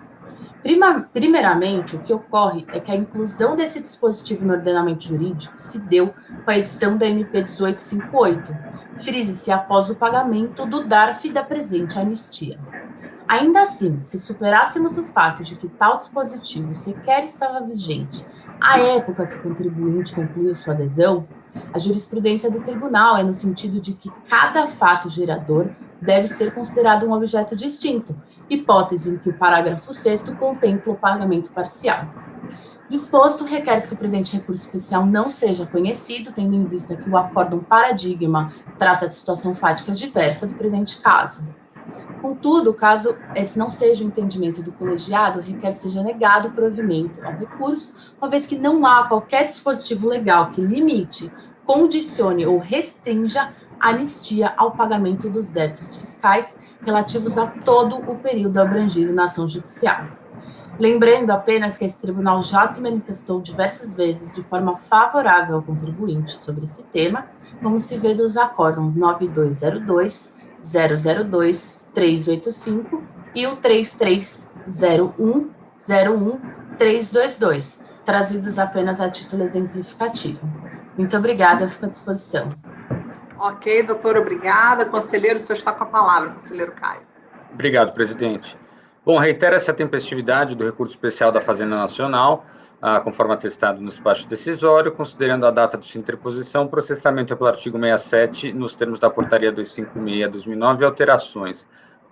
Primeiramente, o que ocorre é que a inclusão desse dispositivo no ordenamento jurídico se deu com a edição da MP 1858, frise-se após o pagamento do DARF da presente anistia. Ainda assim, se superássemos o fato de que tal dispositivo sequer estava vigente à época que o contribuinte concluiu sua adesão, a jurisprudência do tribunal é no sentido de que cada fato gerador deve ser considerado um objeto distinto, hipótese em que o parágrafo 6º contempla o pagamento parcial. Do exposto, requer-se que o presente recurso especial não seja conhecido, tendo em vista que o acórdão paradigma trata de situação fática diversa do presente caso. Contudo, caso esse não seja o entendimento do colegiado, requer seja negado o provimento ao recurso, uma vez que não há qualquer dispositivo legal que limite, condicione ou restrinja a anistia ao pagamento dos débitos fiscais relativos a todo o período abrangido na ação judicial. Lembrando apenas que esse tribunal já se manifestou diversas vezes de forma favorável ao contribuinte sobre esse tema, como se vê dos acórdãos 9202, 002, 385 e o 3301, 322, trazidos apenas a título exemplificativo. Muito obrigada, fico à disposição. Ok, doutora, obrigada. Conselheiro, o senhor está com a palavra, conselheiro Caio. Obrigado, presidente. Bom, reitera-se a tempestividade do recurso especial da Fazenda Nacional, conforme atestado no despacho decisório, considerando a data de sua interposição, processamento pelo artigo 67, nos termos da portaria 256/2009 e alterações.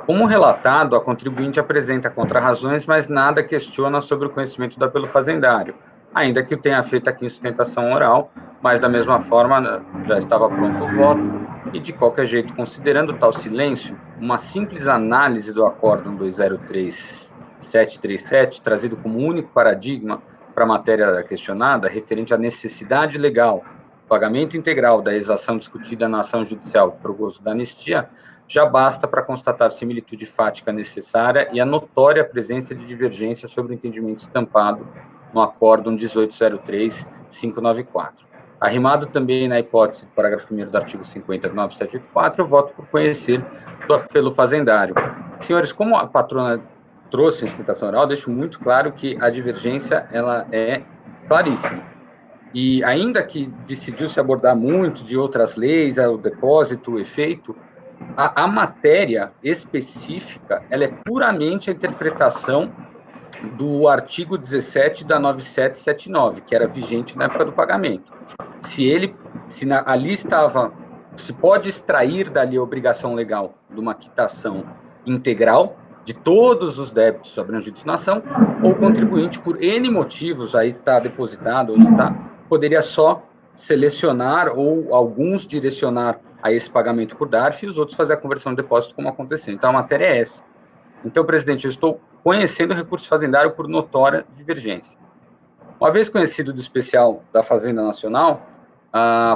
Como relatado, a contribuinte apresenta contrarrazões, mas nada questiona sobre o conhecimento do apelo fazendário, ainda que o tenha feito aqui em sustentação oral, mas da mesma forma já estava pronto o voto, e de qualquer jeito, considerando tal silêncio, uma simples análise do acórdão 203737, trazido como único paradigma para a matéria questionada, referente à necessidade legal, pagamento integral da exação discutida na ação judicial para o gozo da anistia, já basta para constatar similitude fática necessária e a notória presença de divergência sobre o entendimento estampado no acórdão 1803/594. Arrimado também na hipótese do parágrafo 1º do artigo 50 do 9784, eu voto por conhecer do apelo fazendário. Senhores, como a patrona trouxe em sustentação oral, deixo muito claro que a divergência ela é claríssima. E ainda que decidiu se abordar muito de outras leis, o depósito, o efeito, a matéria específica, ela é puramente a interpretação do artigo 17 da 9779, que era vigente na época do pagamento. Ali estava, se pode extrair dali a obrigação legal de uma quitação integral de todos os débitos abrangidos na ação, ou o contribuinte, por N motivos, aí está depositado ou não está, poderia só selecionar ou alguns direcionar a esse pagamento por DARF e os outros fazer a conversão de depósito como aconteceu. Então, a matéria é essa. Então, presidente, eu estou conhecendo o recurso fazendário por notória divergência. Uma vez conhecido do especial da Fazenda Nacional,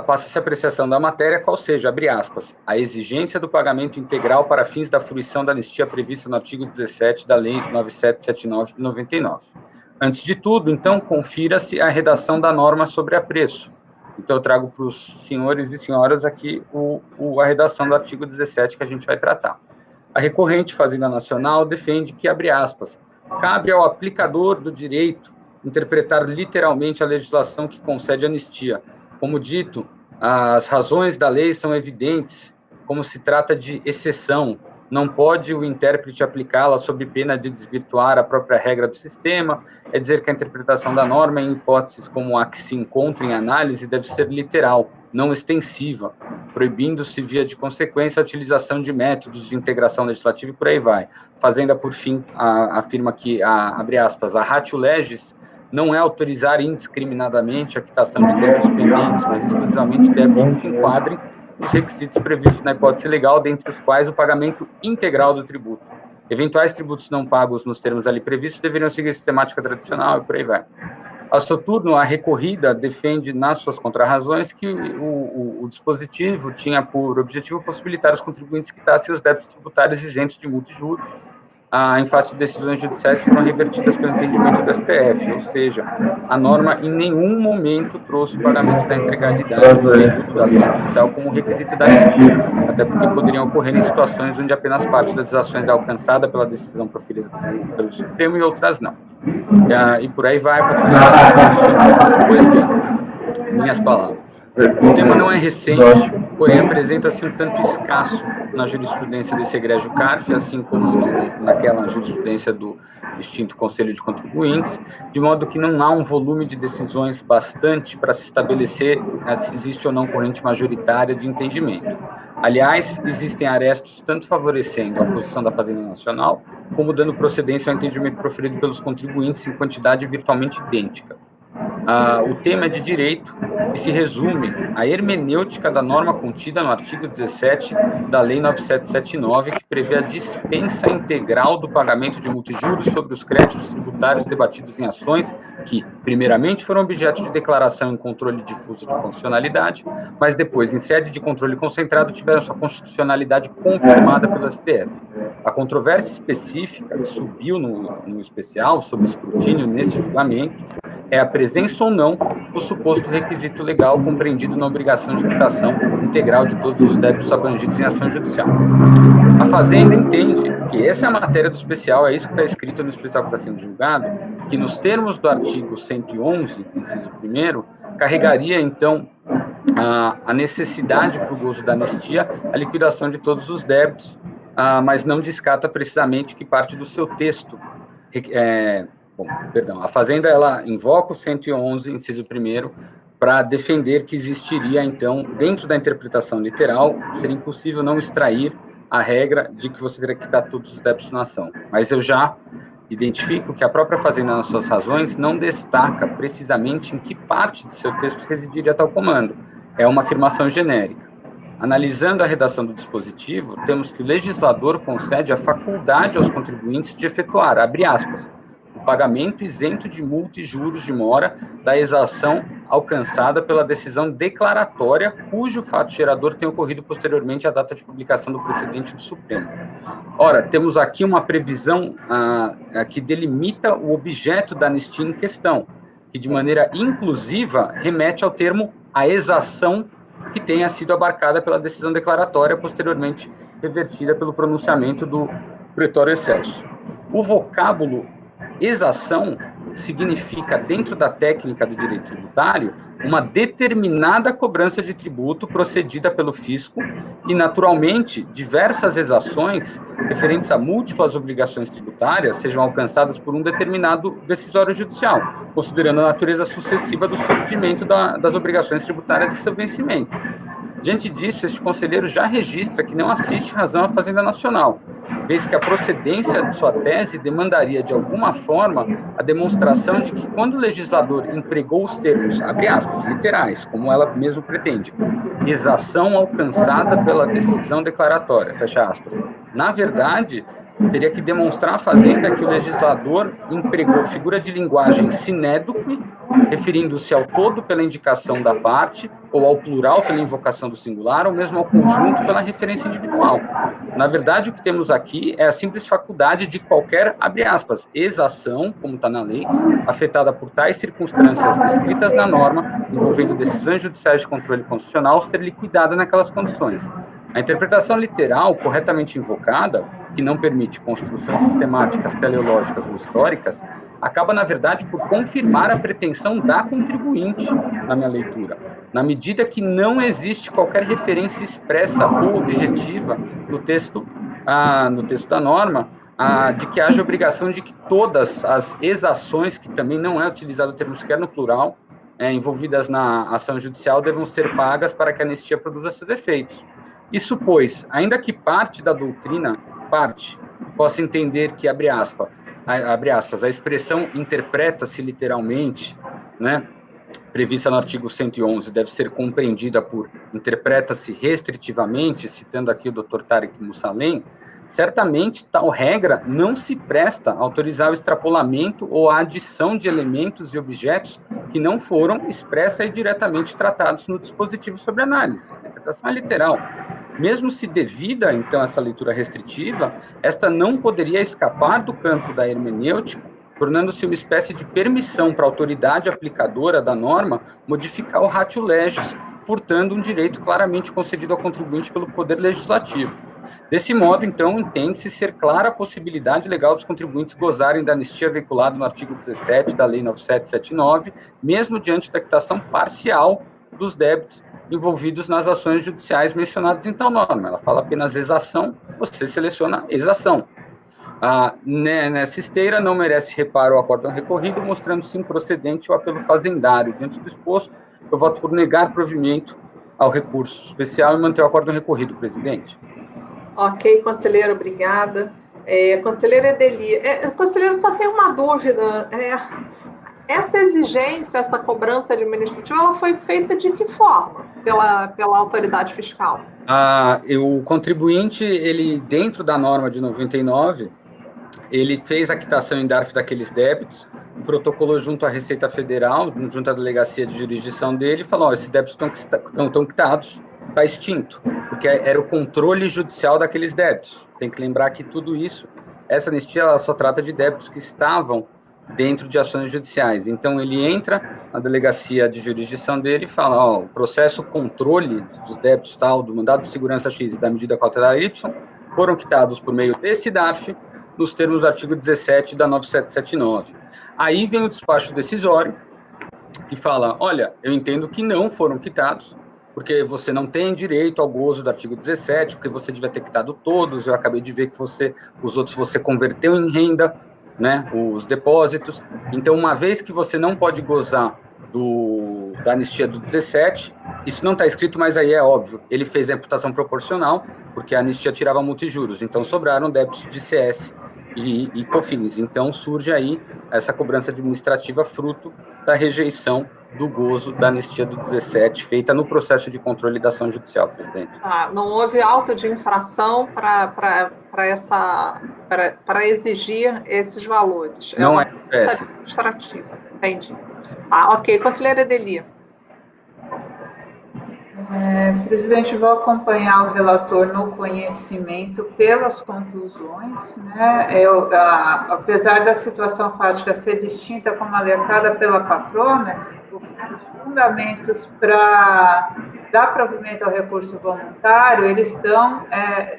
passa-se a apreciação da matéria, qual seja, abre aspas, a exigência do pagamento integral para fins da fruição da anistia prevista no artigo 17 da Lei 9779 de 99. Antes de tudo, então, confira-se a redação da norma sobre apreço. Então, eu trago para os senhores e senhoras aqui a redação do artigo 17 que a gente vai tratar. A recorrente Fazenda Nacional defende que, abre aspas, cabe ao aplicador do direito interpretar literalmente a legislação que concede anistia. Como dito, as razões da lei são evidentes, como se trata de exceção, não pode o intérprete aplicá-la sob pena de desvirtuar a própria regra do sistema, é dizer que a interpretação da norma, em hipóteses como a que se encontra em análise, deve ser literal, não extensiva, proibindo-se, via de consequência, a utilização de métodos de integração legislativa e por aí vai. Fazenda, por fim, afirma que, abre aspas, a ratio legis não é autorizar indiscriminadamente a quitação de débitos pendentes, mas exclusivamente débitos que se enquadrem nos requisitos previstos na hipótese legal, dentre os quais o pagamento integral do tributo. Eventuais tributos não pagos nos termos ali previstos deveriam seguir a sistemática tradicional e por aí vai. A seu turno, a recorrida defende nas suas contrarrazões que o dispositivo tinha por objetivo possibilitar os contribuintes quitassem os débitos tributários isentos de multa e juros, em face de decisões judiciais que foram revertidas pelo entendimento do STF, ou seja, a norma em nenhum momento trouxe o pagamento da integralidade do tributo da ação judicial como requisito da anistia, até porque poderiam ocorrer em situações onde apenas parte das ações é alcançada pela decisão proferida pelo Supremo e outras não. E por aí vai, para pois bem, minhas palavras. O tema não é recente, porém apresenta-se um tanto escasso na jurisprudência desse egrégio CARF, assim como naquela jurisprudência do extinto Conselho de Contribuintes, de modo que não há um volume de decisões bastante para se estabelecer se existe ou não corrente majoritária de entendimento. Aliás, existem arestos tanto favorecendo a posição da Fazenda Nacional, como dando procedência ao entendimento proferido pelos contribuintes em quantidade virtualmente idêntica. O tema é de direito e se resume à hermenêutica da norma contida no artigo 17 da Lei 9779, que prevê a dispensa integral do pagamento de multa e juros sobre os créditos tributários debatidos em ações que, primeiramente, foram objeto de declaração em controle difuso de constitucionalidade, mas depois, em sede de controle concentrado, tiveram sua constitucionalidade confirmada pelo STF. A controvérsia específica que subiu no especial, sob escrutínio nesse julgamento, é a presença ou não do suposto requisito legal compreendido na obrigação de quitação integral de todos os débitos abrangidos em ação judicial. A Fazenda entende que essa é a matéria do especial, é isso que está escrito no especial que está sendo julgado, que nos termos do artigo 111, inciso 1º, carregaria, então, a necessidade para o gozo da anistia, a liquidação de todos os débitos, mas não descarta precisamente que parte do seu texto a Fazenda, ela invoca o 111, inciso 1º, para defender que existiria, então, dentro da interpretação literal, seria impossível não extrair a regra de que você teria que quitar todos os débitos na ação. Mas eu já identifico que a própria Fazenda, nas suas razões, não destaca precisamente em que parte de seu texto residiria tal comando. É uma afirmação genérica. Analisando a redação do dispositivo, temos que o legislador concede a faculdade aos contribuintes de efetuar, abre aspas, o pagamento isento de multa e juros de mora da exação alcançada pela decisão declaratória, cujo fato gerador tenha ocorrido posteriormente à data de publicação do precedente do Supremo. Ora, temos aqui uma previsão que delimita o objeto da anistia em questão, que de maneira inclusiva remete ao termo a exação que tenha sido abarcada pela decisão declaratória, posteriormente revertida pelo pronunciamento do pretório excelso. O vocábulo exação significa, dentro da técnica do direito tributário, uma determinada cobrança de tributo procedida pelo fisco e, naturalmente, diversas exações referentes a múltiplas obrigações tributárias sejam alcançadas por um determinado decisório judicial, considerando a natureza sucessiva do surgimento das obrigações tributárias e seu vencimento. Diante disso, este conselheiro já registra que não assiste razão à Fazenda Nacional, vez que a procedência de sua tese demandaria, de alguma forma, a demonstração de que, quando o legislador empregou os termos, abre aspas, literais, como ela mesmo pretende, exação alcançada pela decisão declaratória, fecha aspas, na verdade, teria que demonstrar à Fazenda que o legislador empregou figura de linguagem sinédoque, referindo-se ao todo pela indicação da parte, ou ao plural pela invocação do singular, ou mesmo ao conjunto pela referência individual. Na verdade, o que temos aqui é a simples faculdade de qualquer, abre aspas, exação, como está na lei, afetada por tais circunstâncias descritas na norma, envolvendo decisões judiciais de controle constitucional, ser liquidada naquelas condições. A interpretação literal, corretamente invocada, que não permite construções sistemáticas, teleológicas ou históricas, acaba, na verdade, por confirmar a pretensão da contribuinte, na minha leitura, na medida que não existe qualquer referência expressa ou objetiva no texto da norma, de que haja obrigação de que todas as exações, que também não é utilizado o termo sequer no plural, envolvidas na ação judicial, devam ser pagas para que a anistia produza seus efeitos. Isso, pois, ainda que parte da doutrina, possa entender que, abre aspas, a expressão interpreta-se literalmente, né, prevista no artigo 111, deve ser compreendida por interpreta-se restritivamente, citando aqui o Dr. Tarek Moussalem, certamente tal regra não se presta a autorizar o extrapolamento ou a adição de elementos e objetos que não foram expressa e diretamente tratados no dispositivo sobre análise. A interpretação é literal. Mesmo se devida, então, essa leitura restritiva, esta não poderia escapar do campo da hermenêutica, tornando-se uma espécie de permissão para a autoridade aplicadora da norma modificar o ratio legis, furtando um direito claramente concedido ao contribuinte pelo Poder Legislativo. Desse modo, então, entende-se ser clara a possibilidade legal dos contribuintes gozarem da anistia veiculada no artigo 17 da Lei 9779, mesmo diante da quitação parcial dos débitos envolvidos nas ações judiciais mencionadas em tal norma. Ela fala apenas exação, você seleciona exação. Nessa esteira, não merece reparo o acórdão recorrido, mostrando-se improcedente o apelo fazendário. Diante do exposto, eu voto por negar provimento ao recurso especial e manter o acórdão recorrido, presidente. Ok, conselheiro, obrigada. Conselheira Edeli, conselheiro, só tem uma dúvida. Essa exigência, essa cobrança administrativa, ela foi feita de que forma pela autoridade fiscal? O contribuinte, ele, dentro da norma de 99, ele fez a quitação em DARF daqueles débitos, protocolou junto à Receita Federal, junto à delegacia de jurisdição dele, e falou, esses débitos estão quitados, está extinto, porque era o controle judicial daqueles débitos. Tem que lembrar que tudo isso, essa anistia, ela só trata de débitos que estavam dentro de ações judiciais. Então, ele entra na delegacia de jurisdição dele e fala, o processo controle dos débitos tal, do mandado de segurança X e da medida cautelar Y, foram quitados por meio desse DARF, nos termos do artigo 17 da 9779. Aí vem o despacho decisório, que fala, olha, eu entendo que não foram quitados, porque você não tem direito ao gozo do artigo 17, porque você devia ter quitado todos, eu acabei de ver que os outros você converteu em renda, né, os depósitos. Então, uma vez que você não pode gozar da anistia do 17, isso não está escrito, mas aí é óbvio, ele fez a imputação proporcional, porque a anistia tirava multa e juros, então sobraram débitos de CS e COFINS. Então, surge aí essa cobrança administrativa fruto da rejeição do gozo da anistia do 17, feita no processo de controle da ação judicial, presidente. Não houve auto de infração para exigir esses valores. Não uma é administrativa, entendi. Ok, conselheira Edeli. Presidente, vou acompanhar o relator no conhecimento pelas conclusões, né? Apesar da situação fática ser distinta, como alertada pela patrona, os fundamentos para da provimento ao recurso voluntário, eles estão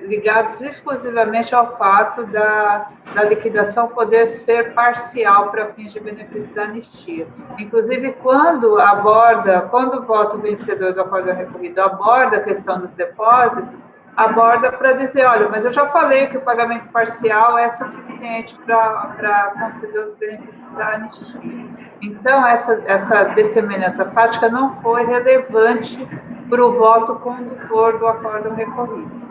ligados exclusivamente ao fato da liquidação poder ser parcial para fins de benefício da anistia. Inclusive, quando o voto vencedor do acordo recorrido aborda a questão dos depósitos, aborda para dizer, olha, mas eu já falei que o pagamento parcial é suficiente para conceder os benefícios da anistia. Então, essa dessemelhança fática não foi relevante para o voto condutor do acordo recorrido.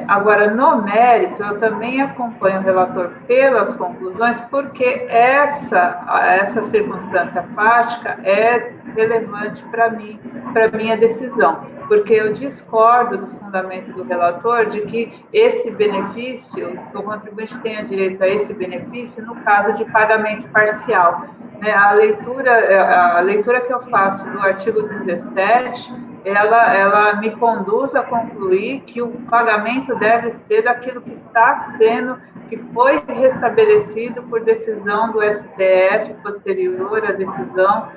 Agora, no mérito, eu também acompanho o relator pelas conclusões, porque essa circunstância fática é relevante para mim, para minha decisão, porque eu discordo do fundamento do relator de que esse benefício, o contribuinte tenha direito a esse benefício no caso de pagamento parcial. A leitura que eu faço do artigo 17, ela me conduz a concluir que o pagamento deve ser daquilo que foi restabelecido por decisão do STF posterior à decisão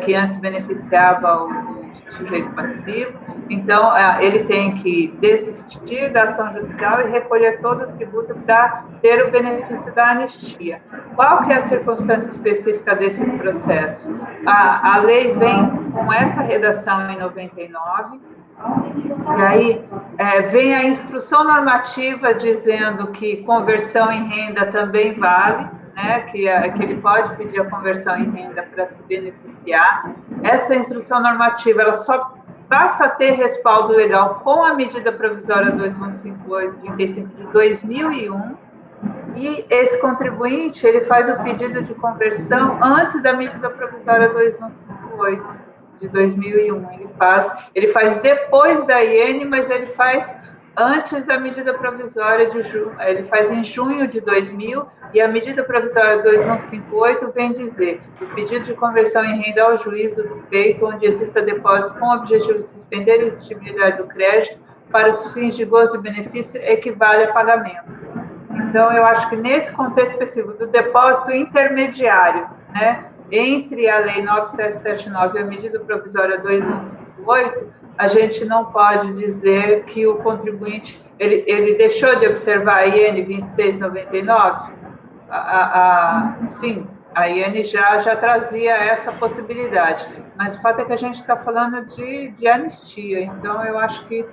que antes beneficiava o sujeito passivo. Então, ele tem que desistir da ação judicial e recolher todo o tributo para ter o benefício da anistia. Qual que é a circunstância específica desse processo? A lei vem com essa redação em 99, e aí vem a instrução normativa dizendo que conversão em renda também vale, né, que ele pode pedir a conversão em renda para se beneficiar. Essa instrução normativa, ela só passa a ter respaldo legal com a medida provisória 2158/35 de 2001, e esse contribuinte, ele faz o pedido de conversão antes da medida provisória 2158 de 2001. Ele faz depois da IN, mas ele faz antes da medida provisória ele faz em junho de 2000, e a medida provisória 2158 vem dizer: o pedido de conversão em renda ao juízo do feito onde exista depósito com o objetivo de suspender a exigibilidade do crédito para os fins de gozo e benefício equivale a pagamento. Então, eu acho que nesse contexto específico do depósito intermediário, né, entre a Lei 9779 e a medida provisória 2158, a gente não pode dizer que o contribuinte ele deixou de observar a IN 2699. Sim, a IN já trazia essa possibilidade, mas o fato é que a gente está falando de anistia. Então, eu acho que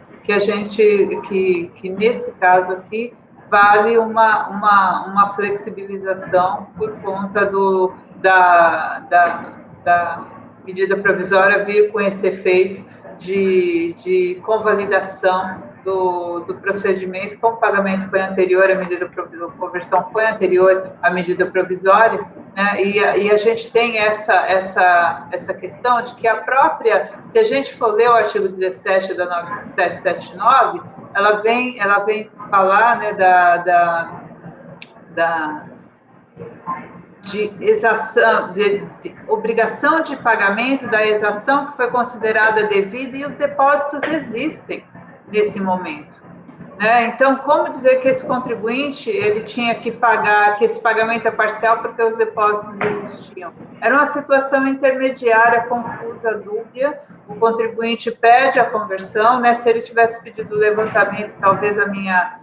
nesse caso aqui vale uma flexibilização por conta da medida provisória vir com esse efeito de convalidação do procedimento, como o pagamento foi anterior, a medida de conversão foi anterior à medida provisória, né? E a gente tem essa questão de que se a gente for ler o artigo 17 da 9779, ela vem falar, né, de exação, de obrigação de pagamento da exação que foi considerada devida, e os depósitos existem nesse momento, né? Então, como dizer que esse contribuinte ele tinha que pagar, que esse pagamento é parcial porque os depósitos existiam? Era uma situação intermediária, confusa, dúbia. O contribuinte pede a conversão, né? Se ele tivesse pedido o levantamento, talvez a minha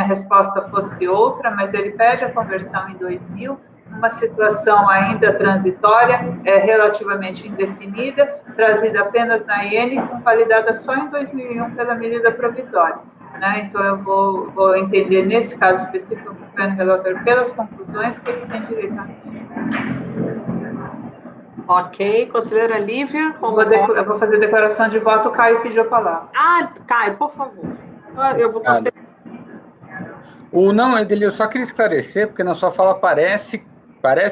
resposta fosse outra, mas ele pede a conversão em 2000, uma situação ainda transitória, relativamente indefinida, trazida apenas na IN, convalidada só em 2001 pela medida provisória, né? Então, eu vou entender, nesse caso específico, acompanhando o relator pelas conclusões, que ele tem direito a isso. Ok, conselheira Lívia. Eu vou fazer declaração de voto, o Caio pediu a palavra. Caio, por favor. Eu vou fazer... Não, Edelio, eu só queria esclarecer, porque na sua fala parece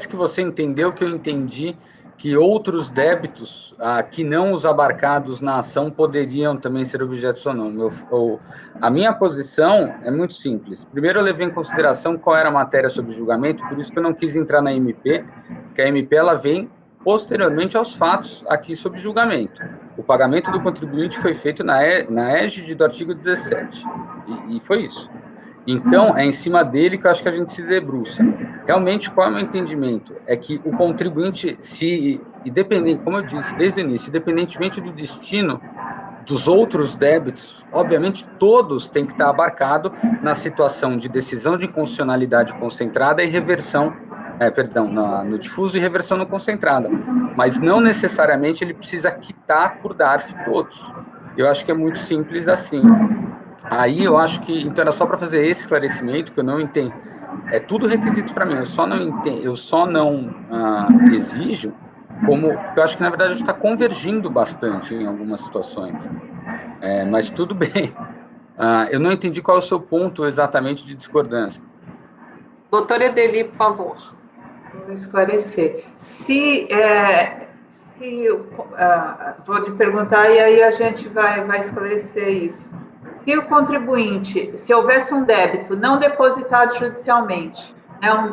que você entendeu que eu entendi que outros débitos que não os abarcados na ação poderiam também ser objetos ou não. A minha posição é muito simples. Primeiro, eu levei em consideração qual era a matéria sobre julgamento, por isso que eu não quis entrar na MP, porque a MP ela vem posteriormente aos fatos aqui sobre julgamento. O pagamento do contribuinte foi feito na égide do artigo 17, e foi isso. Então, é em cima dele que eu acho que a gente se debruça. Realmente, qual é o meu entendimento? É que o contribuinte, como eu disse desde o início, independentemente do destino dos outros débitos, obviamente, todos têm que estar abarcados na situação de decisão de inconstitucionalidade concentrada e reversão, no difuso e reversão no concentrada, mas não necessariamente ele precisa quitar por DARF todos. Eu acho que é muito simples assim. Aí eu acho que, então era só para fazer esse esclarecimento, que eu não entendo, é tudo requisito para mim, eu só não exijo, porque eu acho que na verdade a gente está convergindo bastante em algumas situações, mas tudo bem. Eu não entendi qual é o seu ponto exatamente de discordância. Doutora Edeli, por favor. Vou esclarecer. Vou lhe perguntar e aí a gente vai esclarecer isso. Se o contribuinte, se houvesse um débito não depositado judicialmente,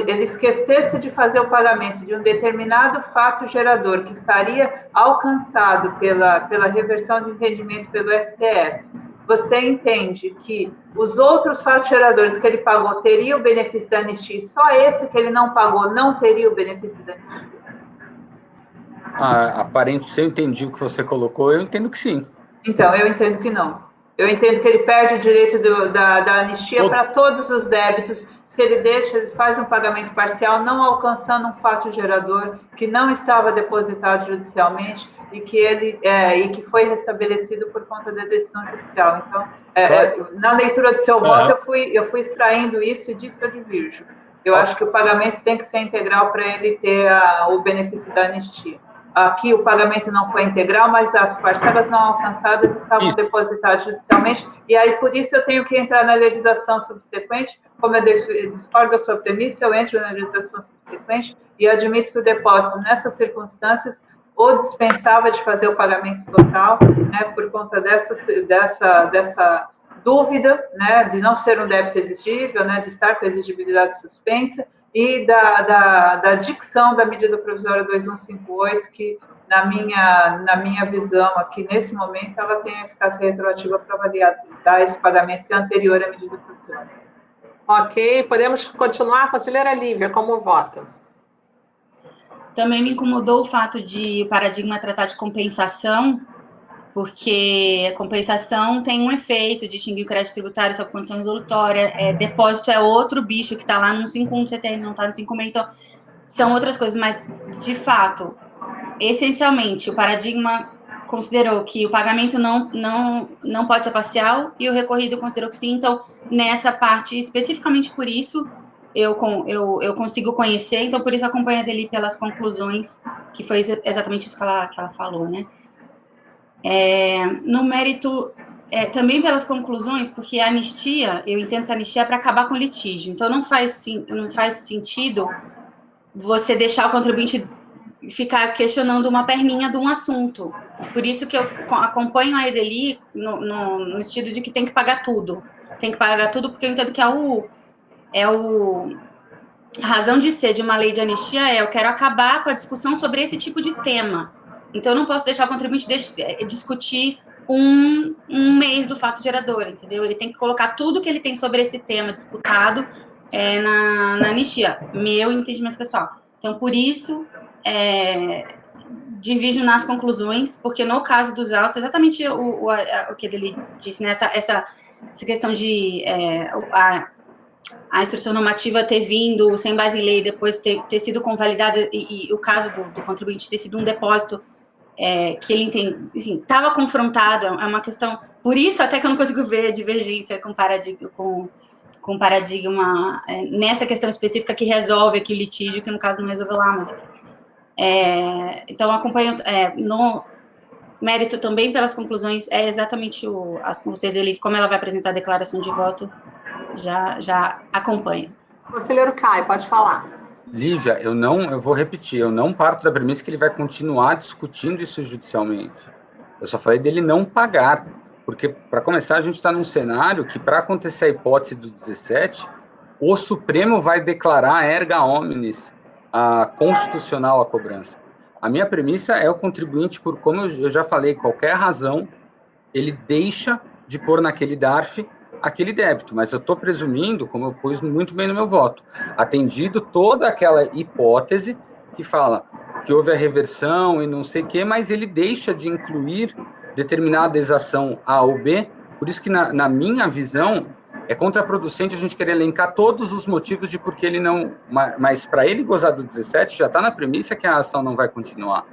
ele esquecesse de fazer o pagamento de um determinado fato gerador que estaria alcançado pela reversão de entendimento pelo STF, você entende que os outros fatos geradores que ele pagou teriam o benefício da anistia e só esse que ele não pagou não teria o benefício da anistia? Aparente, se eu entendi o que você colocou, eu entendo que sim. Então, eu entendo que não. Eu entendo que ele perde o direito da anistia para todos os débitos se ele faz um pagamento parcial não alcançando um fato gerador que não estava depositado judicialmente e que foi restabelecido por conta da decisão judicial. Então, na leitura do seu voto, eu fui extraindo isso e disso eu divirjo. Eu acho que o pagamento tem que ser integral para ele ter o benefício da anistia. Aqui o pagamento não foi integral, mas as parcelas não alcançadas estavam depositadas judicialmente, e aí por isso eu tenho que entrar na legislação subsequente, como eu discordo da sua premissa, eu entro na legislação subsequente e admito que o depósito, nessas circunstâncias, ou dispensava de fazer o pagamento total, por conta dessa dúvida, de não ser um débito exigível, de estar com a exigibilidade suspensa, e da dicção da medida provisória 2158, que, na minha visão aqui, nesse momento, ela tem eficácia retroativa para validar esse pagamento que é anterior à medida provisória. Ok, podemos continuar. Conselheira Lívia, como vota? Também me incomodou o fato de o paradigma tratar de compensação, porque a compensação tem um efeito de extinguir o crédito tributário sob condição resolutória, depósito é outro bicho que está lá no 51 do CTN, não está no 56, então são outras coisas, mas, de fato, essencialmente, o paradigma considerou que o pagamento não pode ser parcial e o recorrido considerou que sim, então, nessa parte, especificamente por isso, eu consigo conhecer, então, por isso, acompanho a Deli pelas conclusões, que foi exatamente isso que ela falou, né? No mérito, também pelas conclusões, porque a anistia, eu entendo que a anistia é para acabar com o litígio, então não faz sentido você deixar o contribuinte ficar questionando uma perninha de um assunto. Por isso que eu acompanho a Edeli no sentido de que tem que pagar tudo. Tem que pagar tudo, porque eu entendo que a razão de ser de uma lei de anistia eu quero acabar com a discussão sobre esse tipo de tema. Então, eu não posso deixar o contribuinte discutir um mês do fato gerador, entendeu? Ele tem que colocar tudo que ele tem sobre esse tema disputado na anistia, meu entendimento pessoal. Então, por isso, divido nas conclusões, porque no caso dos autos, exatamente o que ele disse, né? Essa questão de a instrução normativa ter vindo sem base em lei, depois ter sido convalidada, e o caso do contribuinte ter sido um depósito que ele entende, assim, estava confrontado, é uma questão, por isso até que eu não consigo ver a divergência com paradigma nessa questão específica que resolve aqui o litígio, que no caso não resolveu lá, mas enfim. Então, acompanho no mérito também pelas conclusões, exatamente as conclusões dele, como ela vai apresentar a declaração de voto, já acompanho. Conselheiro Caio, pode falar. Lívia, eu vou repetir, eu não parto da premissa que ele vai continuar discutindo isso judicialmente. Eu só falei dele não pagar, porque, para começar, a gente está num cenário que, para acontecer a hipótese do 17, o Supremo vai declarar erga omnes constitucional a cobrança. A minha premissa é o contribuinte, como eu já falei, qualquer razão, ele deixa de pôr naquele DARF aquele débito, mas eu estou presumindo, como eu pus muito bem no meu voto, atendido toda aquela hipótese que fala que houve a reversão e não sei o quê, mas ele deixa de incluir determinada exação A ou B, por isso que, na minha visão, é contraproducente a gente querer elencar todos os motivos de por que ele não... Mas para ele gozar do 17, já está na premissa que a ação não vai continuar.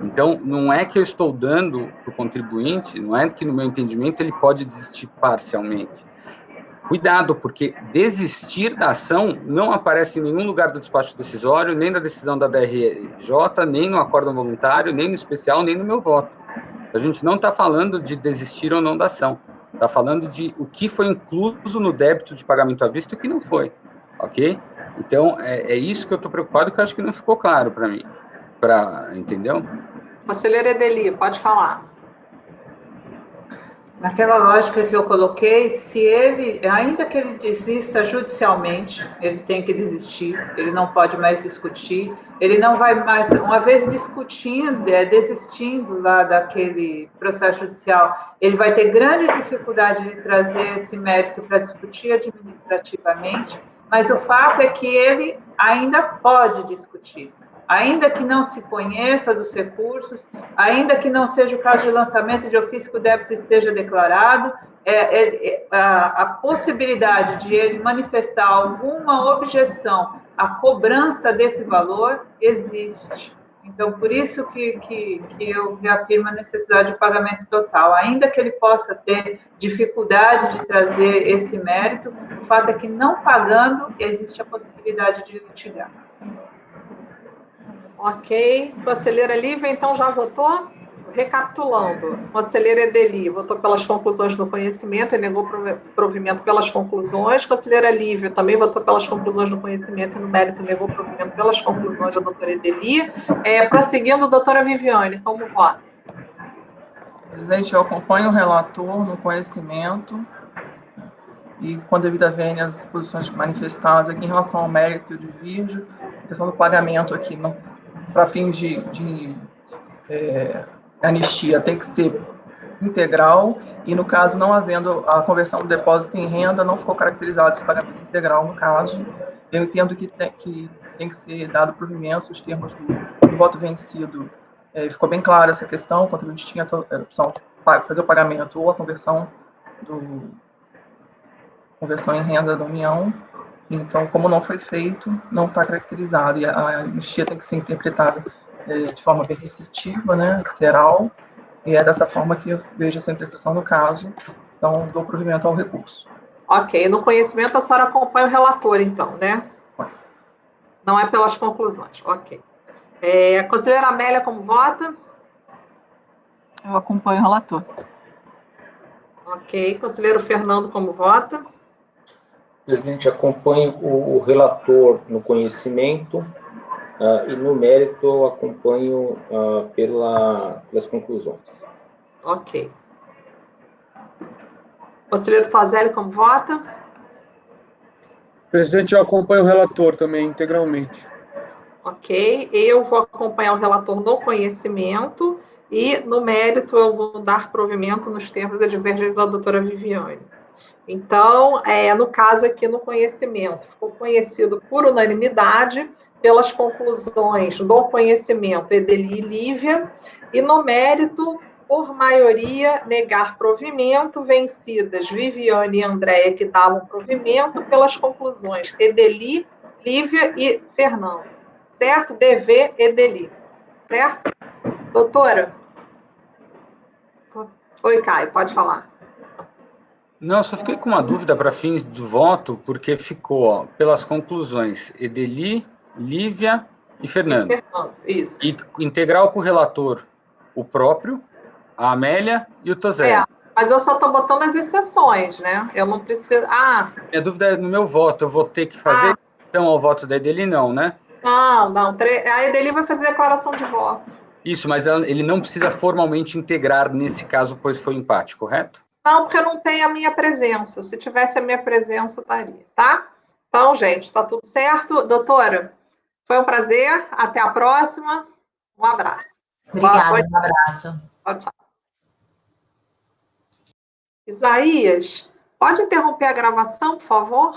Então, não é que eu estou dando para o contribuinte, não é que, no meu entendimento, ele pode desistir parcialmente. Cuidado, porque desistir da ação não aparece em nenhum lugar do despacho decisório, nem na decisão da DRJ, nem no acórdão voluntário, nem no especial, nem no meu voto. A gente não está falando de desistir ou não da ação, está falando de o que foi incluso no débito de pagamento à vista e o que não foi, ok? Então, é isso que eu estou preocupado, que eu acho que não ficou claro para mim, entendeu? Conselheira Edeli, pode falar. Naquela lógica que eu coloquei, se ele, ainda que ele desista judicialmente, ele tem que desistir, ele não pode mais discutir, ele não vai mais, uma vez discutindo, desistindo lá daquele processo judicial, ele vai ter grande dificuldade de trazer esse mérito para discutir administrativamente, mas o fato é que ele ainda pode discutir. Ainda que não se conheça dos recursos, ainda que não seja o caso de lançamento de ofício que o débito esteja declarado, a possibilidade de ele manifestar alguma objeção à cobrança desse valor existe. Então, por isso que eu reafirmo a necessidade de pagamento total. Ainda que ele possa ter dificuldade de trazer esse mérito, o fato é que, não pagando, existe a possibilidade de litigar. Ok. Conselheira Lívia, então, já votou? Recapitulando. Conselheira Edeli votou pelas conclusões do conhecimento e negou provimento pelas conclusões. Conselheira Lívia também votou pelas conclusões do conhecimento e no mérito negou provimento pelas conclusões da doutora Edeli. Prosseguindo, doutora Viviane, como vota? Presidente, eu acompanho o relator no conhecimento e, com devida vênia, as posições manifestadas aqui em relação ao mérito e divirjo, a questão do pagamento aqui, para fins de anistia, tem que ser integral, e, no caso, não havendo a conversão do depósito em renda, não ficou caracterizado esse pagamento integral, no caso. Eu entendo que tem que ser dado provimento, os termos do voto vencido. Ficou bem clara essa questão, o contribuinte tinha essa opção de fazer o pagamento ou a conversão em renda da União. Então, como não foi feito, não está caracterizado, e a anistia tem que ser interpretada de forma bem restritiva, né, literal, e é dessa forma que eu vejo essa interpretação no caso, então dou provimento ao recurso. Ok, no conhecimento a senhora acompanha o relator, então, né? Não é pelas conclusões, ok. Conselheira Amélia, como vota? Eu acompanho o relator. Ok. Conselheiro Fernando, como vota? Presidente, acompanho o relator no conhecimento e no mérito acompanho pelas conclusões. Ok. Conselheiro Tozelli, como vota? Presidente, eu acompanho o relator também, integralmente. Ok. Eu vou acompanhar o relator no conhecimento e, no mérito, eu vou dar provimento nos termos da divergência da doutora Viviane. Então, no caso aqui no conhecimento, ficou conhecido por unanimidade pelas conclusões do conhecimento Edeli e Lívia, e no mérito, por maioria, negar provimento, vencidas Viviane e Andréia, que davam provimento, pelas conclusões Edeli, Lívia e Fernando. Certo? DV, Edeli. Certo? Doutora? Oi, Caio, pode falar. Não, só fiquei com uma dúvida para fins do voto, porque ficou, pelas conclusões, Edeli, Lívia e Fernando. Isso. E integral com o relator, o próprio, a Amélia e o Tozelli. Mas eu só estou botando as exceções, né? Eu não preciso... Minha dúvida é no meu voto, eu vou ter que fazer então ao voto da Edeli, não, né? Não. A Edeli vai fazer declaração de voto. Isso, mas ele não precisa formalmente integrar nesse caso, pois foi empate, correto? Não, porque não tem a minha presença. Se tivesse a minha presença, estaria, tá? Então, gente, tá tudo certo. Doutora, foi um prazer. Até a próxima. Um abraço. Obrigada, um abraço. Tchau. Isaías, pode interromper a gravação, por favor?